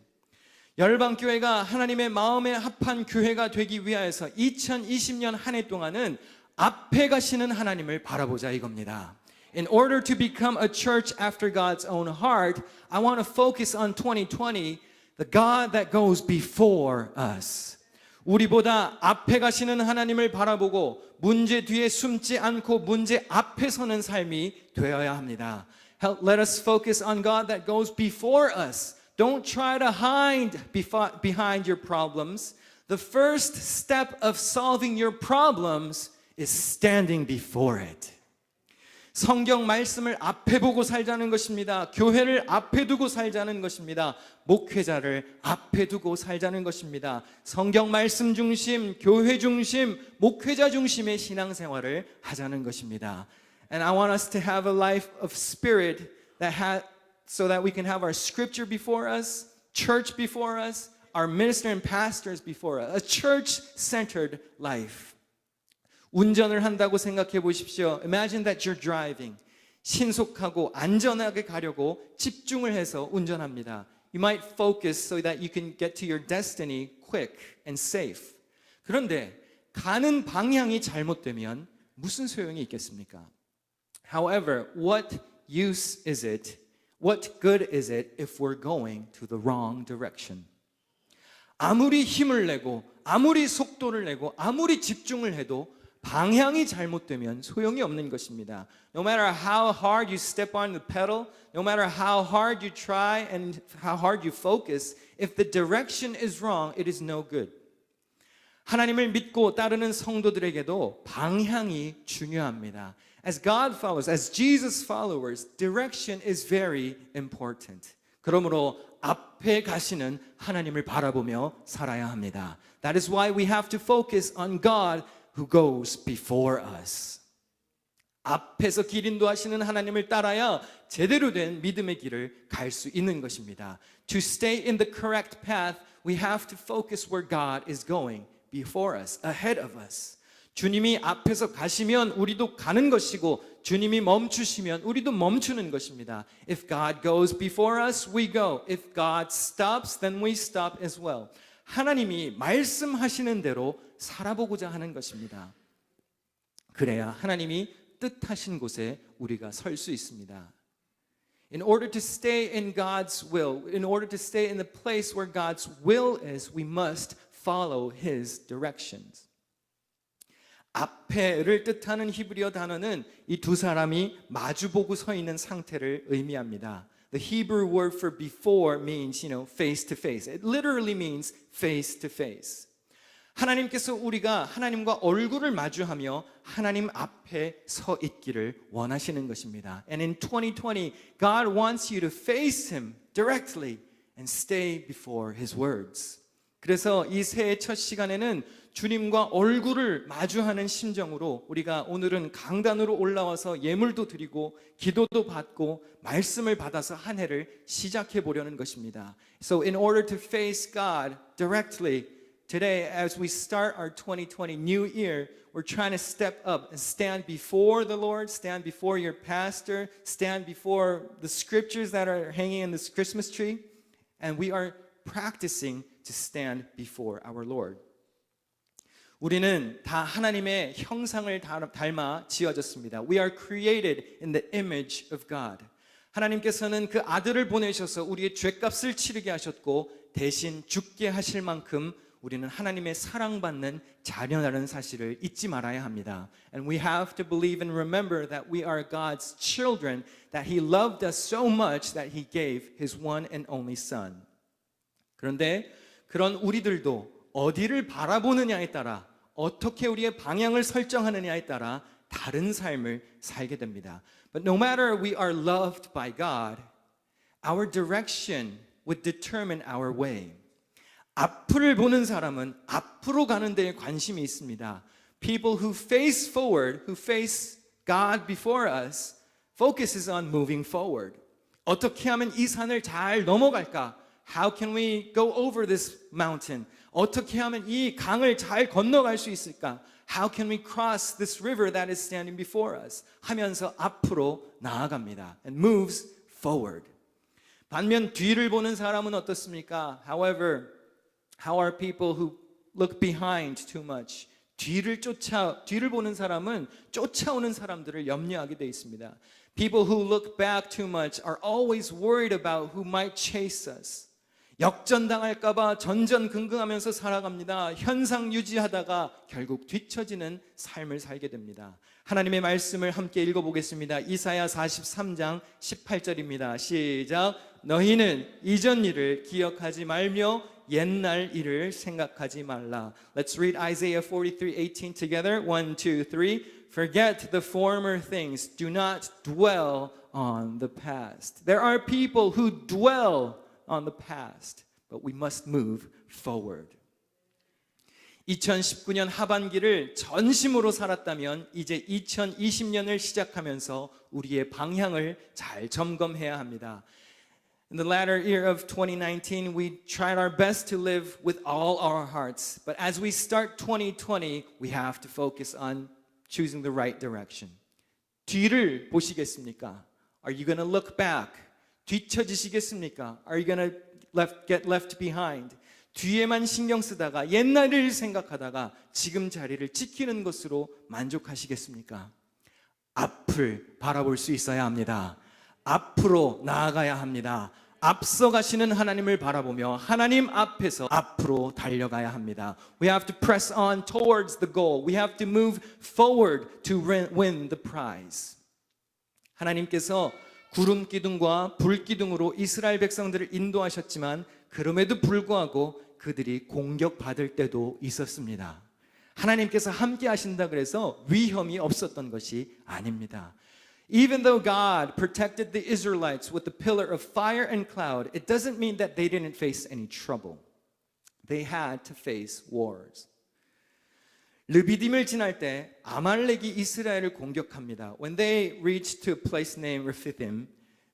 열방교회가 하나님의 마음에 합한 교회가 되기 위하여서 2020년 한 해 동안은 앞에 가시는 하나님을 바라보자 이겁니다. In order to become a church after God's own heart, I want to focus on 2020, the God that goes before us. 우리보다 앞에 가시는 하나님을 바라보고 문제 뒤에 숨지 않고 문제 앞에 서는 삶이 되어야 합니다. Let us focus on God that goes before us. Don't try to hide behind your problems. The first step of solving your problems is standing before it. 성경 말씀을 앞에 보고 살자는 것입니다. 교회를 앞에 두고 살자는 것입니다. 목회자를 앞에 두고 살자는 것입니다. 성경 말씀 중심, 교회 중심, 목회자 중심의 신앙생활을 하자는 것입니다. And I want us to have a life of spirit so that we can have our scripture before us, church before us, our minister and pastors before us, a church-centered life. 운전을 한다고 생각해 보십시오. Imagine that you're driving. 신속하고 안전하게 가려고 집중을 해서 운전합니다. You might focus so that you can get to your destiny quick and safe. 그런데 가는 방향이 잘못되면 무슨 소용이 있겠습니까? However, what use is it? What good is it if we're going to the wrong direction? 아무리 힘을 내고 아무리 속도를 내고 아무리 집중을 해도 방향이 잘못되면 소용이 없는 것입니다. No matter how hard you step on the pedal, no matter how hard you try and how hard you focus, if the direction is wrong, it is no good. 하나님을 믿고 따르는 성도들에게도 방향이 중요합니다. As God followers, as Jesus followers, direction is very important. 그러므로 앞에 가시는 하나님을 바라보며 살아야 합니다. That is why we have to focus on God who goes before us. 앞에서 길 인도하시는 하나님을 따라야 제대로 된 믿음의 길을 갈 수 있는 것입니다. To stay in the correct path, we have to focus where God is going before us, ahead of us. 주님이 앞에서 가시면 우리도 가는 것이고 주님이 멈추시면 우리도 멈추는 것입니다. If God goes before us, we go. If God stops, then we stop as well. 하나님이 말씀하시는 대로 살아보고자 하는 것입니다. 그래야 하나님이 뜻하신 곳에 우리가 설 수 있습니다. In order to stay in God's will, in order to stay in the place where God's will is, we must follow His directions. 앞에를 뜻하는 히브리어 단어는 이 두 사람이 마주보고 서 있는 상태를 의미합니다. The Hebrew word for before means, face to face. It literally means face to face. 하나님께서 우리가 하나님과 얼굴을 마주하며 하나님 앞에 서 있기를 원하시는 것입니다. And in 2020, God wants you to face Him directly and stay before His words. 그래서 이 새해 첫 시간에는 주님과 얼굴을 마주하는 심정으로 우리가 오늘은 강단으로 올라와서 예물도 드리고 기도도 받고 말씀을 받아서 한 해를 시작해 보려는 것입니다. So in order to face God directly, today as we start our 2020 new year, we're trying to step up and stand before the Lord, stand before your pastor, stand before the scriptures that are hanging in this Christmas tree, and we are practicing to stand before our Lord. 우리는 다 하나님의 형상을 닮아 지어졌습니다. We are created in the image of God. 하나님께서는 그 아들을 보내셔서 우리의 죄값을 치르게 하셨고 대신 죽게 하실 만큼 우리는 하나님의 사랑받는 자녀라는 사실을 잊지 말아야 합니다. And we have to believe and remember that we are God's children, that He loved us so much that He gave His one and only Son. 그런데 그런 우리들도 어디를 바라보느냐에 따라 어떻게 우리의 방향을 설정하느냐에 따라 다른 삶을 살게 됩니다. But no matter we are loved by God, our direction would determine our way. 앞을 보는 사람은 앞으로 가는 데에 관심이 있습니다. People who face forward, who face God before us, focuses on moving forward. 어떻게 하면 이 산을 잘 넘어갈까? How can we go over this mountain? 어떻게 하면 이 강을 잘 건너갈 수 있을까? How can we cross this river that is standing before us? 하면서 앞으로 나아갑니다. And moves forward. 반면 뒤를 보는 사람은 어떻습니까? However, how are people who look behind too much? 뒤를 보는 사람은 쫓아오는 사람들을 염려하게 돼 있습니다. People who look back too much are always worried about who might chase us. 역전당할까 봐 전전긍긍하면서 살아갑니다. 현상 유지하다가 결국 뒤처지는 삶을 살게 됩니다. 하나님의 말씀을 함께 읽어보겠습니다. 이사야 43장 18절입니다. 시작. 너희는 이전 일을 기억하지 말며 옛날 일을 생각하지 말라. Let's read Isaiah 43:18 together. 1, 2, 3. Forget the former things. Do not dwell on the past. There are people who dwell on the past, but we must move forward. 2019년 하반기를 전심으로 살았다면 이제 2020년을 시작하면서 우리의 방향을 잘 점검해야 합니다. In the latter year of 2019, we tried our best to live with all our hearts. But as we start 2020, we have to focus on choosing the right direction. 뒤를 보시겠습니까? Are you going to look back? 뒤처지시겠습니까? Are you going to get left behind? 뒤에만 신경 쓰다가 옛날을 생각하다가 지금 자리를 지키는 것으로 만족하시겠습니까? 앞을 바라볼 수 있어야 합니다. 앞으로 나아가야 합니다. 앞서가시는 하나님을 바라보며 하나님 앞에서 앞으로 달려가야 합니다. We have to press on towards the goal. We have to move forward to win the prize. 하나님께서 구름 기둥과 불 기둥으로 이스라엘 백성들을 인도하셨지만 그럼에도 불구하고 그들이 공격받을 때도 있었습니다. 하나님께서 함께 하신다 그래서 위험이 없었던 것이 아닙니다. Even though God protected the Israelites with the pillar of fire and cloud, it doesn't mean that they didn't face any trouble. They had to face wars. 르비딤을 지날 때 아말렉이 이스라엘을 공격합니다. When they reached to a place named Rephidim,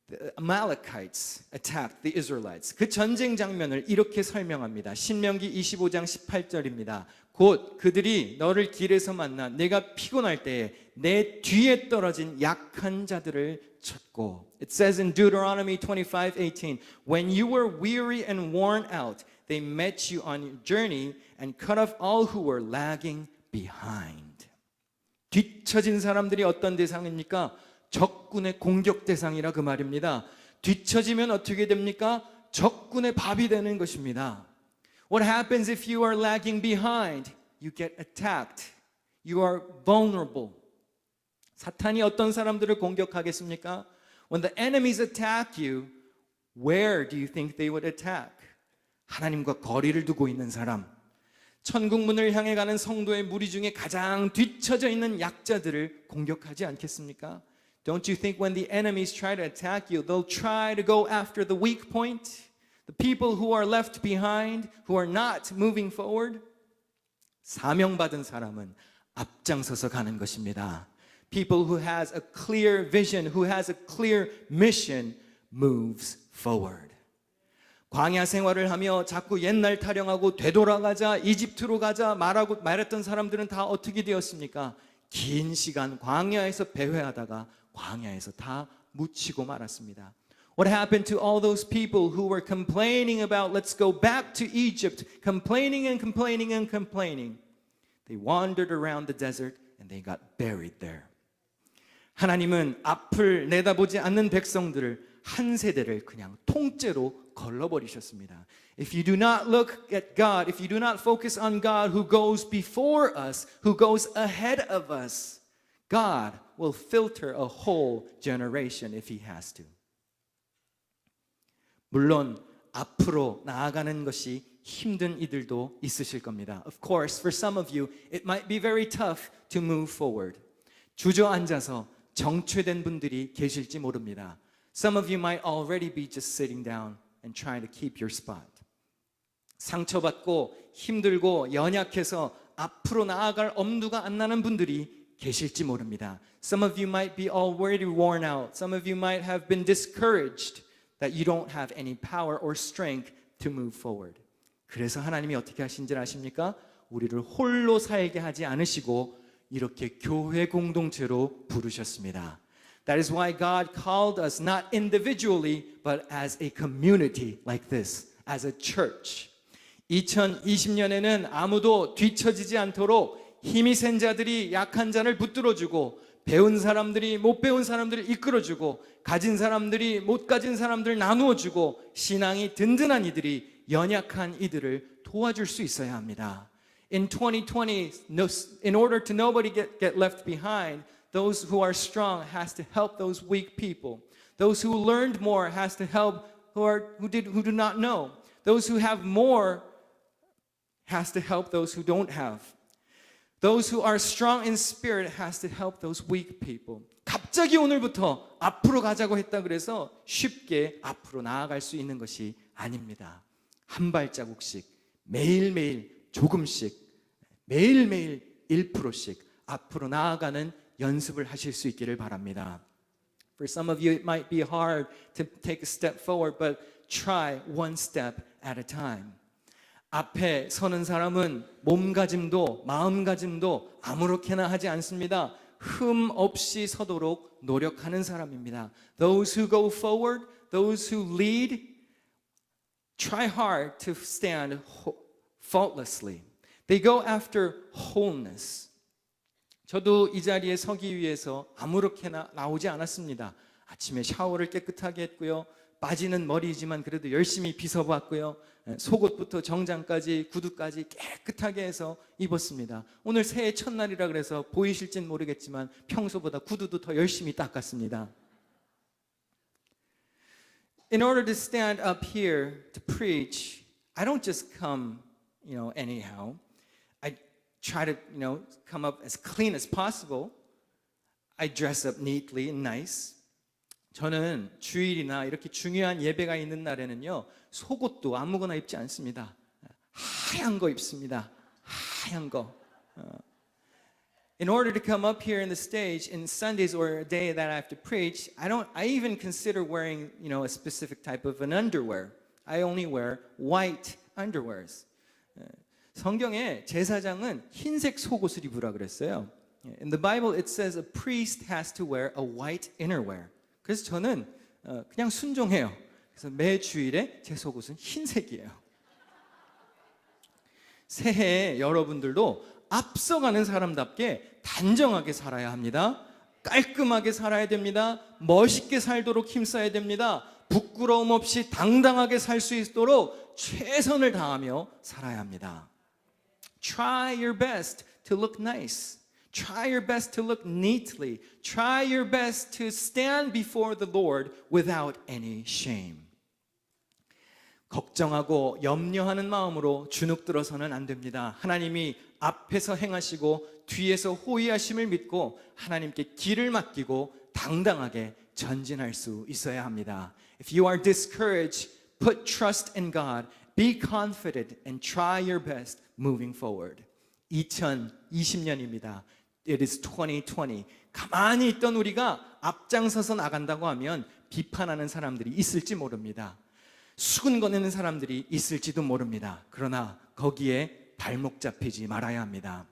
the Amalekites attacked the Israelites. 그 전쟁 장면을 이렇게 설명합니다. 신명기 25장 18절입니다. 곧 그들이 너를 길에서 만나 내가 피곤할 때에 내 뒤에 떨어진 약한 자들을 쳤고. It says in Deuteronomy 25:18, when you were weary and worn out, they met you on your journey and cut off all who were lagging behind. 뒤처진 사람들이 어떤 대상입니까? 적군의 공격 대상이라 그 말입니다. 뒤처지면 어떻게 됩니까? 적군의 밥이 되는 것입니다. What happens if you are lagging behind? You get attacked. You are vulnerable. 사탄이 어떤 사람들을 공격하겠습니까? When the enemies attack you, where do you think they would attack? 하나님과 거리를 두고 있는 사람, 천국문을 향해 가는 성도의 무리 중에 가장 뒤처져 있는 약자들을 공격하지 않겠습니까? Don't you think when the enemies try to attack you, they'll try to go after the weak point? The people who are left behind, who are not moving forward? 사명받은 사람은 앞장서서 가는 것입니다. People who has a clear vision, who has a clear mission, moves forward. 광야 생활을 하며 자꾸 옛날 타령하고 되돌아가자, 이집트로 가자 말했던 사람들은 다 어떻게 되었습니까? 긴 시간 광야에서 배회하다가 광야에서 다 묻히고 말았습니다. What happened to all those people who were complaining about let's go back to Egypt, complaining and complaining and complaining? They wandered around the desert and they got buried there. 하나님은 앞을 내다보지 않는 백성들을 한 세대를 그냥 통째로 걸러버리셨습니다. If you do not look at God, if you do not focus on God who goes before us, who goes ahead of us, God will filter a whole generation if He has to. 물론 앞으로 나아가는 것이 힘든 이들도 있으실 겁니다. Of course, for some of you, it might be very tough to move forward. 주저앉아서 정체된 분들이 계실지 모릅니다. Some of you might already be just sitting down and trying to keep your spot. 상처받고 힘들고 연약해서 앞으로 나아갈 엄두가 안 나는 분들이 계실지 모릅니다. Some of you might be already worn out. Some of you might have been discouraged that you don't have any power or strength to move forward. 그래서 하나님이 어떻게 하신지 아십니까? 우리를 홀로 살게 하지 않으시고 이렇게 교회 공동체로 부르셨습니다. That is why God called us not individually, but as a community like this, as a church. 2020년에는 아무도 뒤처지지 않도록 힘이 센 자들이 약한 자를 붙들어주고 배운 사람들이 못 배운 사람들을 이끌어주고 가진 사람들이 못 가진 사람들을 나누어주고 신앙이 든든한 이들이 연약한 이들을 도와줄 수 있어야 합니다. In 2020, in order to nobody get left behind, those who are strong has to help those weak people. Those who learned more has to help who do not know. Those who have more has to help those who don't have. Those who are strong in spirit has to help those weak people. 갑자기 오늘부터 앞으로 가자고 했다 그래서 쉽게 앞으로 나아갈 수 있는 것이 아닙니다. 한 발자국씩 매일매일 조금씩 매일매일 1%씩 앞으로 나아가는 연습을 하실 수 있기를 바랍니다. For some of you it might be hard to take a step forward, but try one step at a time. 앞에 서는 사람은 몸가짐도 마음가짐도 아무렇게나 하지 않습니다. 흠 없이 서도록 노력하는 사람입니다. Those who go forward, those who lead, try hard to stand faultlessly. They go after wholeness. 저도 이 자리에 서기 위해서 아무렇게나 나오지 않았습니다. 아침에 샤워를 깨끗하게 했고요. 빠지는 머리이지만 그래도 열심히 빗어봤고요. 속옷부터 정장까지 구두까지 깨끗하게 해서 입었습니다. 오늘 새해 첫날이라 그래서 보이실진 모르겠지만 평소보다 구두도 더 열심히 닦았습니다. In order to stand up here to preach, I don't just come, anyhow. I try to, come up as clean as possible. I dress up neatly and nice. 저는 주일이나 이렇게 중요한 예배가 있는 날에는요, 속옷도 아무거나 입지 않습니다. 하얀 거 입습니다. 하얀 거. in order to come up here in the stage in Sundays or a day that I have to preach, I even consider wearing, a specific type of an underwear. I only wear white underwears. 성경에 제사장은 흰색 속옷을 입으라 그랬어요. In the Bible it says a priest has to wear a white innerwear. 그래서 저는 그냥 순종해요. 그래서 매 주일에 제 속옷은 흰색이에요. 새해에 여러분들도 앞서가는 사람답게 단정하게 살아야 합니다. 깔끔하게 살아야 됩니다. 멋있게 살도록 힘써야 됩니다. 부끄러움 없이 당당하게 살 수 있도록 최선을 다하며 살아야 합니다. Try your best to look nice. Try your best to look neatly. Try your best to stand before the Lord without any shame. 걱정하고 염려하는 마음으로 주눅들어서는 안 됩니다. 하나님이 앞에서 행하시고 뒤에서 호위하심을 믿고 하나님께 길을 맡기고 당당하게 전진할 수 있어야 합니다. If you are discouraged, put trust in God. Be confident and try your best moving forward. 2020년입니다. It is 2020. 가만히 있던 우리가 앞장서서 나간다고 하면 비판하는 사람들이 있을지 모릅니다. 수군 거내는 사람들이 있을지도 모릅니다. 그러나 거기에 발목 잡히지 말아야 합니다.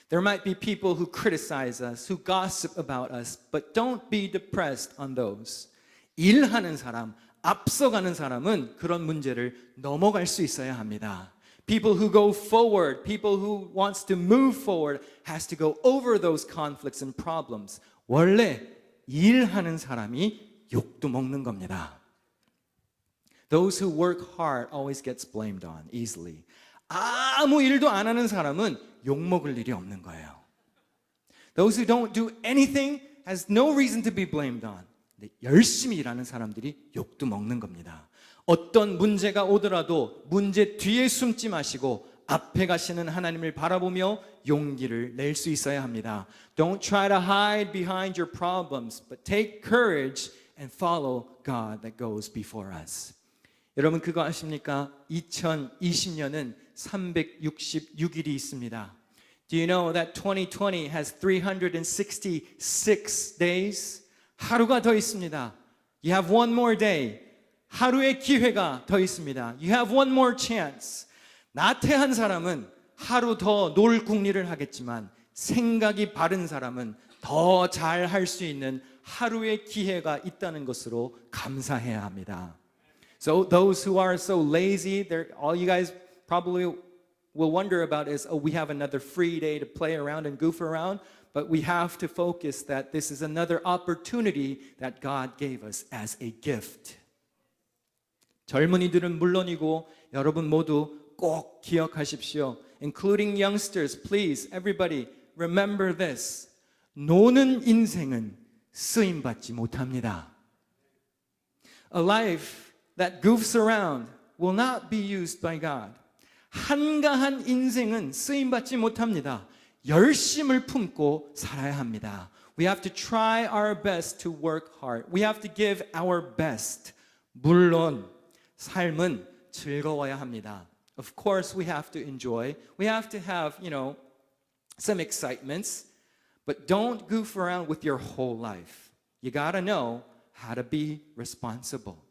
There might be people who criticize us, who gossip about us, but don't be depressed on those. 일하는 사람, 앞서가는 사람은 그런 문제를 넘어갈 수 있어야 합니다. People who go forward, people who wants to move forward has to go over those conflicts and problems. 원래 일하는 사람이 욕도 먹는 겁니다. Those who work hard always gets blamed on easily. 아무 일도 안 하는 사람은 욕 먹을 일이 없는 거예요. Those who don't do anything has no reason to be blamed on. 근데 열심히 일하는 사람들이 욕도 먹는 겁니다. 어떤 문제가 오더라도 문제 뒤에 숨지 마시고 앞에 가시는 하나님을 바라보며 용기를 낼 수 있어야 합니다. Don't try to hide behind your problems, but take courage and follow God that goes before us. 여러분 그거 아십니까? 2020년은 366일이 있습니다. Do you know that 2020 has 366 days? 하루가 더 있습니다. You have one more day. 하루의 기회가 더 있습니다. You have one more chance. 나태한 사람은 하루 더 놀 궁리를 하겠지만 생각이 바른 사람은 더 잘 할 수 있는 하루의 기회가 있다는 것으로 감사해야 합니다. So those who are so lazy, all you guys probably will wonder about is, we have another free day to play around and goof around. But we have to focus that this is another opportunity that God gave us as a gift. 젊은이들은 물론이고 여러분 모두 꼭 기억하십시오. Including youngsters, please, everybody, remember this. 노는 인생은 쓰임받지 못합니다. A life that goofs around will not be used by God. 한가한 인생은 쓰임받지 못합니다. 열심을 품고 살아야 합니다. We have to try our best to work hard. We have to give our best. 물론 삶은 즐거워야 합니다. Of course we have to enjoy. We have to have, some excitements. But don't goof around with your whole life. You gotta know how to be responsible.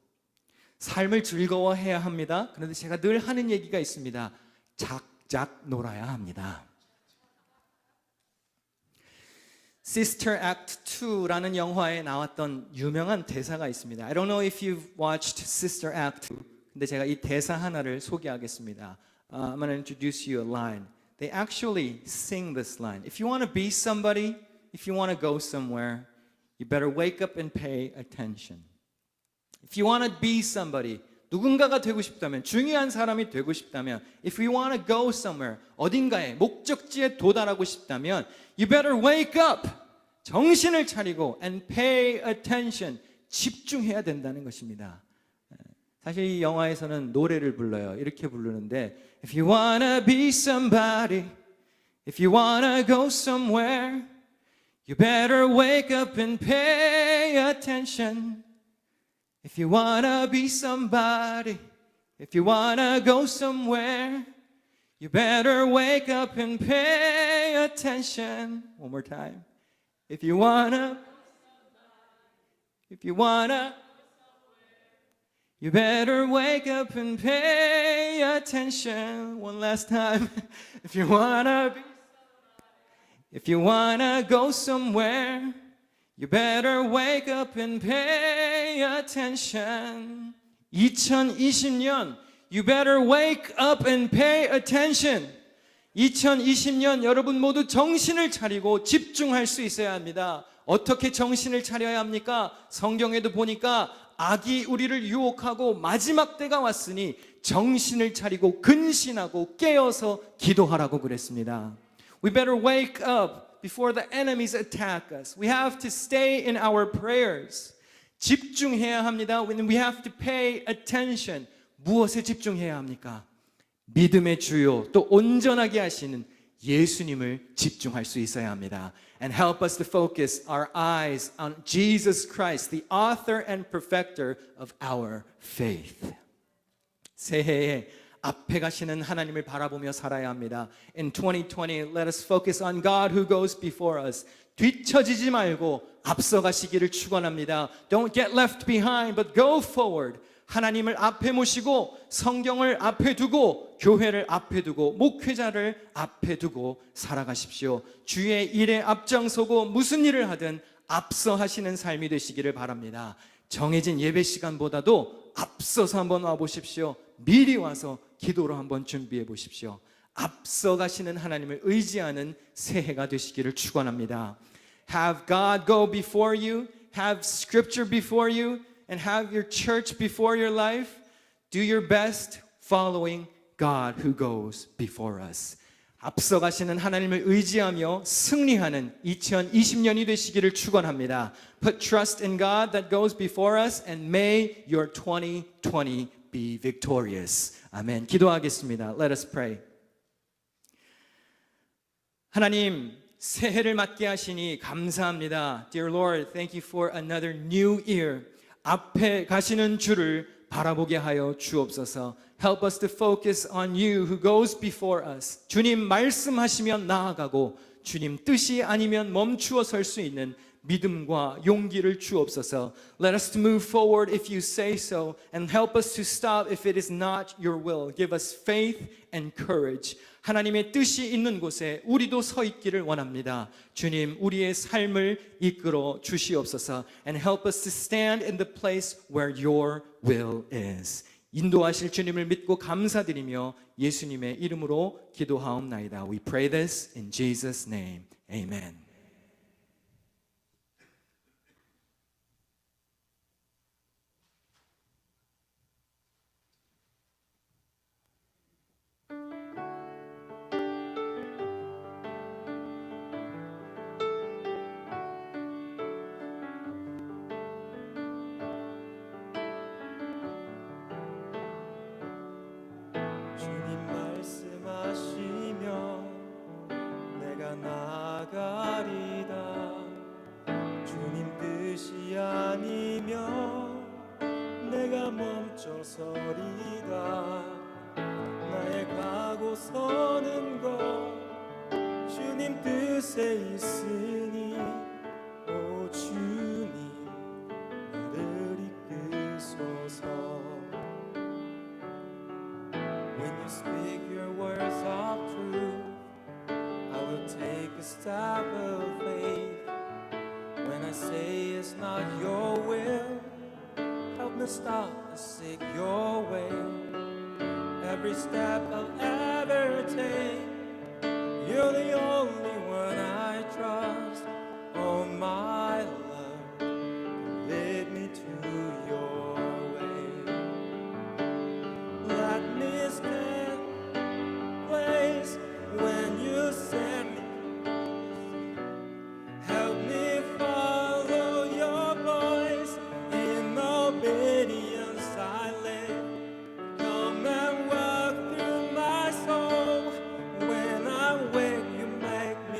삶을 즐거워해야 합니다. 그런데 제가 늘 하는 얘기가 있습니다. 작작 놀아야 합니다. Sister Act 2라는 영화에 나왔던 유명한 대사가 있습니다. I don't know if you've watched Sister Act 2. 근데 제가 이 대사 하나를 소개하겠습니다. I'm going to introduce you a line. They actually sing this line. If you want to be somebody, if you want to go somewhere, you better wake up and pay attention. If you want to be somebody, 누군가가 되고 싶다면, 중요한 사람이 되고 싶다면, if you want to go somewhere, 어딘가에 목적지에 도달하고 싶다면, you better wake up, 정신을 차리고 and pay attention, 집중해야 된다는 것입니다. 사실 이 영화에서는 노래를 불러요. 이렇게 부르는데, if you want to be somebody, if you want to go somewhere, you better wake up and pay attention. If you wanna be somebody, if you wanna go somewhere, You better wake up and pay attention. One more time. If you wanna, you better wake up and pay attention. One last time. If you wanna go somewhere, you better wake up and pay attention. 2020년, you better wake up and pay attention. 2020년 여러분 모두 정신을 차리고 집중할 수 있어야 합니다. 어떻게 정신을 차려야 합니까? 성경에도 보니까 악이 우리를 유혹하고 마지막 때가 왔으니 정신을 차리고 근신하고 깨어서 기도하라고 그랬습니다. We better wake up before the enemies attack us. We have to stay in our prayers. 집중해야 합니다. We have to pay attention. 무엇에 집중해야 합니까? 믿음의 주요 또 온전하게 하시는 예수님을 집중할 수 있어야 합니다. And help us to focus our eyes on Jesus Christ, the author and perfecter of our faith. 새해에 앞에 가시는 하나님을 바라보며 살아야 합니다. In 2020, let us focus on God who goes before us. 뒤처지지 말고 앞서 가시기를 축원합니다. Don't get left behind, but go forward. 하나님을 앞에 모시고 성경을 앞에 두고 교회를 앞에 두고 목회자를 앞에 두고 살아가십시오. 주의 일에 앞장서고 무슨 일을 하든 앞서 하시는 삶이 되시기를 바랍니다. 정해진 예배 시간보다도 앞서서 한번 와보십시오. 미리 와서 기도로 한번 준비해 보십시오. 앞서 가시는 하나님을 의지하는 새해가 되시기를 축원합니다. Have God go before you, have scripture before you, and have your church before your life. Do your best following God who goes before us. 앞서 가시는 하나님을 의지하며 승리하는 2020년이 되시기를 축원합니다. Put trust in God that goes before us and may your 2020 be victorious. 아멘. 기도하겠습니다. Let us pray. 하나님, 새해를 맞게 하시니 감사합니다. Dear Lord, thank you for another new year. 앞에 가시는 주를 바라보게 하여 주옵소서. Help us to focus on you who goes before us. 주님 말씀하시면 나아가고 주님 뜻이 아니면 멈추어 설 수 있는 믿음과 용기를 주옵소서. Let us to move forward if you say so and help us to stop if it is not your will. Give us faith and courage. 하나님의 뜻이 있는 곳에 우리도 서 있기를 원합니다. 주님, 우리의 삶을 이끌어 주시옵소서. And help us to stand in the place where your will is. 인도하실 주님을 믿고 감사드리며 예수님의 이름으로 기도하옵나이다. We pray this in Jesus' name. Amen.
주님 말씀하시면 내가 나가리다. 주님 뜻이 아니면 내가 멈춰서리다. 나의 가고 서는 것 주님 뜻에 있으니 오 주님 나를 이끄소서. When you speak your words of truth, I will take a step of faith. When I say it's not your will, help me stop and seek your way. Every step I'll ever take, you're the only one I trust. Oh my love, lead me to your way. Let me stand place when you send me. Help me follow your voice. In obedience I live. Come and walk through my soul. When I wake, you make me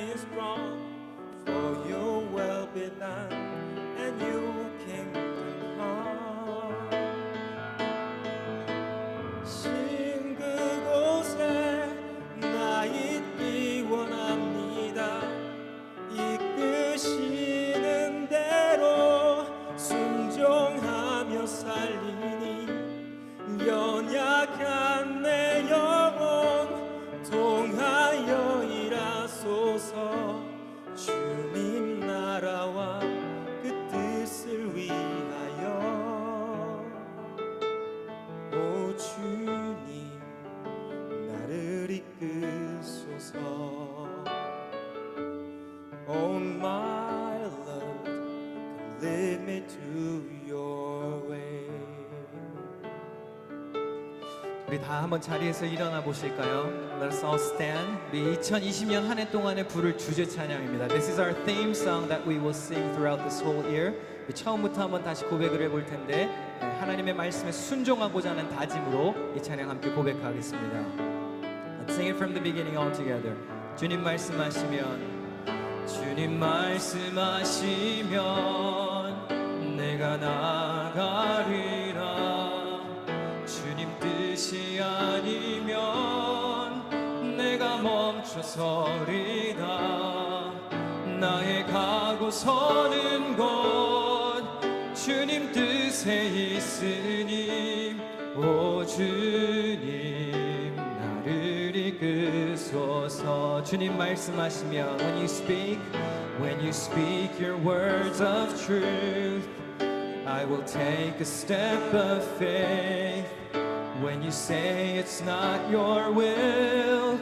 살리니 연약한 내 영혼 통하여 일하소서. 주님 나라와 그 뜻을 위하여 오 주님 나를 이끄소서. Oh my Lord, come lead me to your way.
우리 다 한번 자리에서 일어나 보실까요? Let us all stand. 우리 2020년 한 해 동안의 부를 주제 찬양입니다. This is our theme song that we will sing throughout this whole year. 우리 처음부터 한번 다시 고백을 해볼 텐데 하나님의 말씀에 순종하고자 하는 다짐으로 이 찬양 함께 고백하겠습니다. Let's sing it from the beginning all together. 주님 말씀하시면 주님 말씀하시면 내가 나가리라. 주님 뜻이 아니면 내가 멈춰서리다. 나의 가고 서는 곳 주님 뜻에 있으니 오 주님 나를 이끄소서. 주님 말씀하시면 when you speak your words of truth, I will take a step of faith. When you say it's not your will,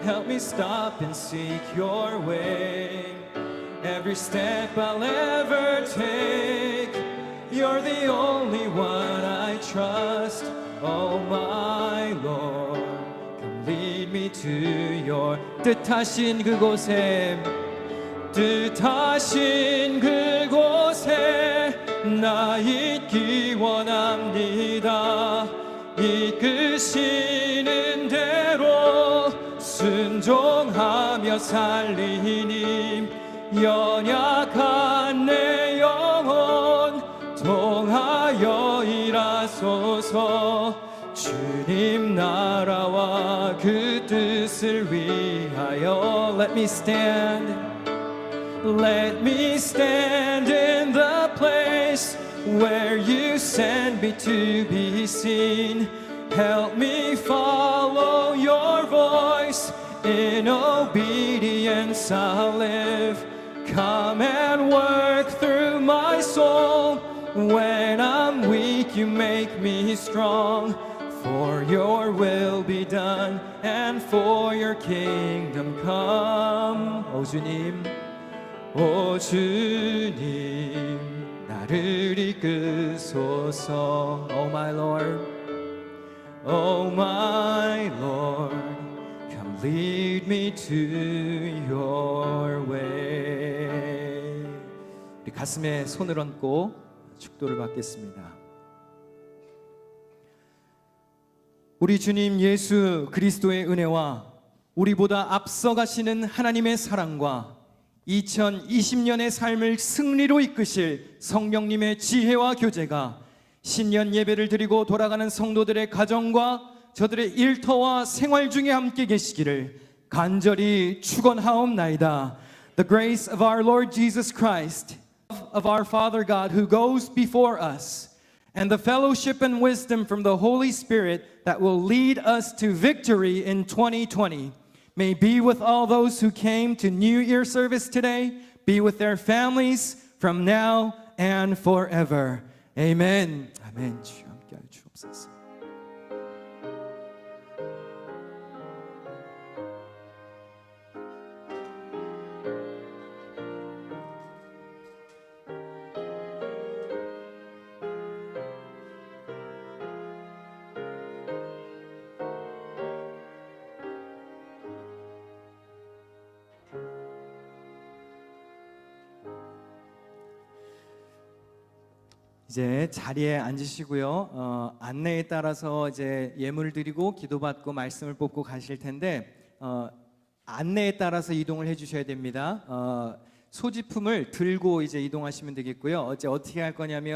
help me stop and seek your way. Every step I'll ever take, you're the only one I trust. Oh my Lord, come lead me to your 뜻하신 그곳에 나 있기 원합니다. 이끄시는 대로 순종하며 살리니 연약한 내 영혼 통하여 일하소서. 주님 나라와 그 뜻을 위하여 Let me stand in the place where you send me to be seen. Help me follow your voice. In obedience I'll live. Come and work through my soul. When I'm weak you make me strong. For your will be done and for your kingdom come. 오 주님 나를 이끄소서. Oh my Lord, come lead me to your way. 우리 가슴에 손을 얹고 축도를 받겠습니다. 우리 주님 예수 그리스도의 은혜와 우리보다 앞서가시는 하나님의 사랑과 2020년의 삶을 승리로 이끄실 성령님의 지혜와 교제가 신년 예배를 드리고 돌아가는 성도들의 가정과 저들의 일터와 생활 중에 함께 계시기를 간절히 축원하옵나이다. The grace of our Lord Jesus Christ, of our Father God who goes before us, and the fellowship and wisdom from the Holy Spirit that will lead us to victory in 2020 may be with all those who came to New Year service today, be with their families from now and forever. Amen. 아멘. 주 함께하여 주옵소서. 이제 자리에 앉으시고요. 안내에 따라서 이제 예물을 드리고 기도받고 말씀을 뽑고 가실 텐데 안내에 따라서 이동을 해주셔야 됩니다. 소지품을 들고 이제 이동하시면 되겠고요. 어떻게 할 거냐면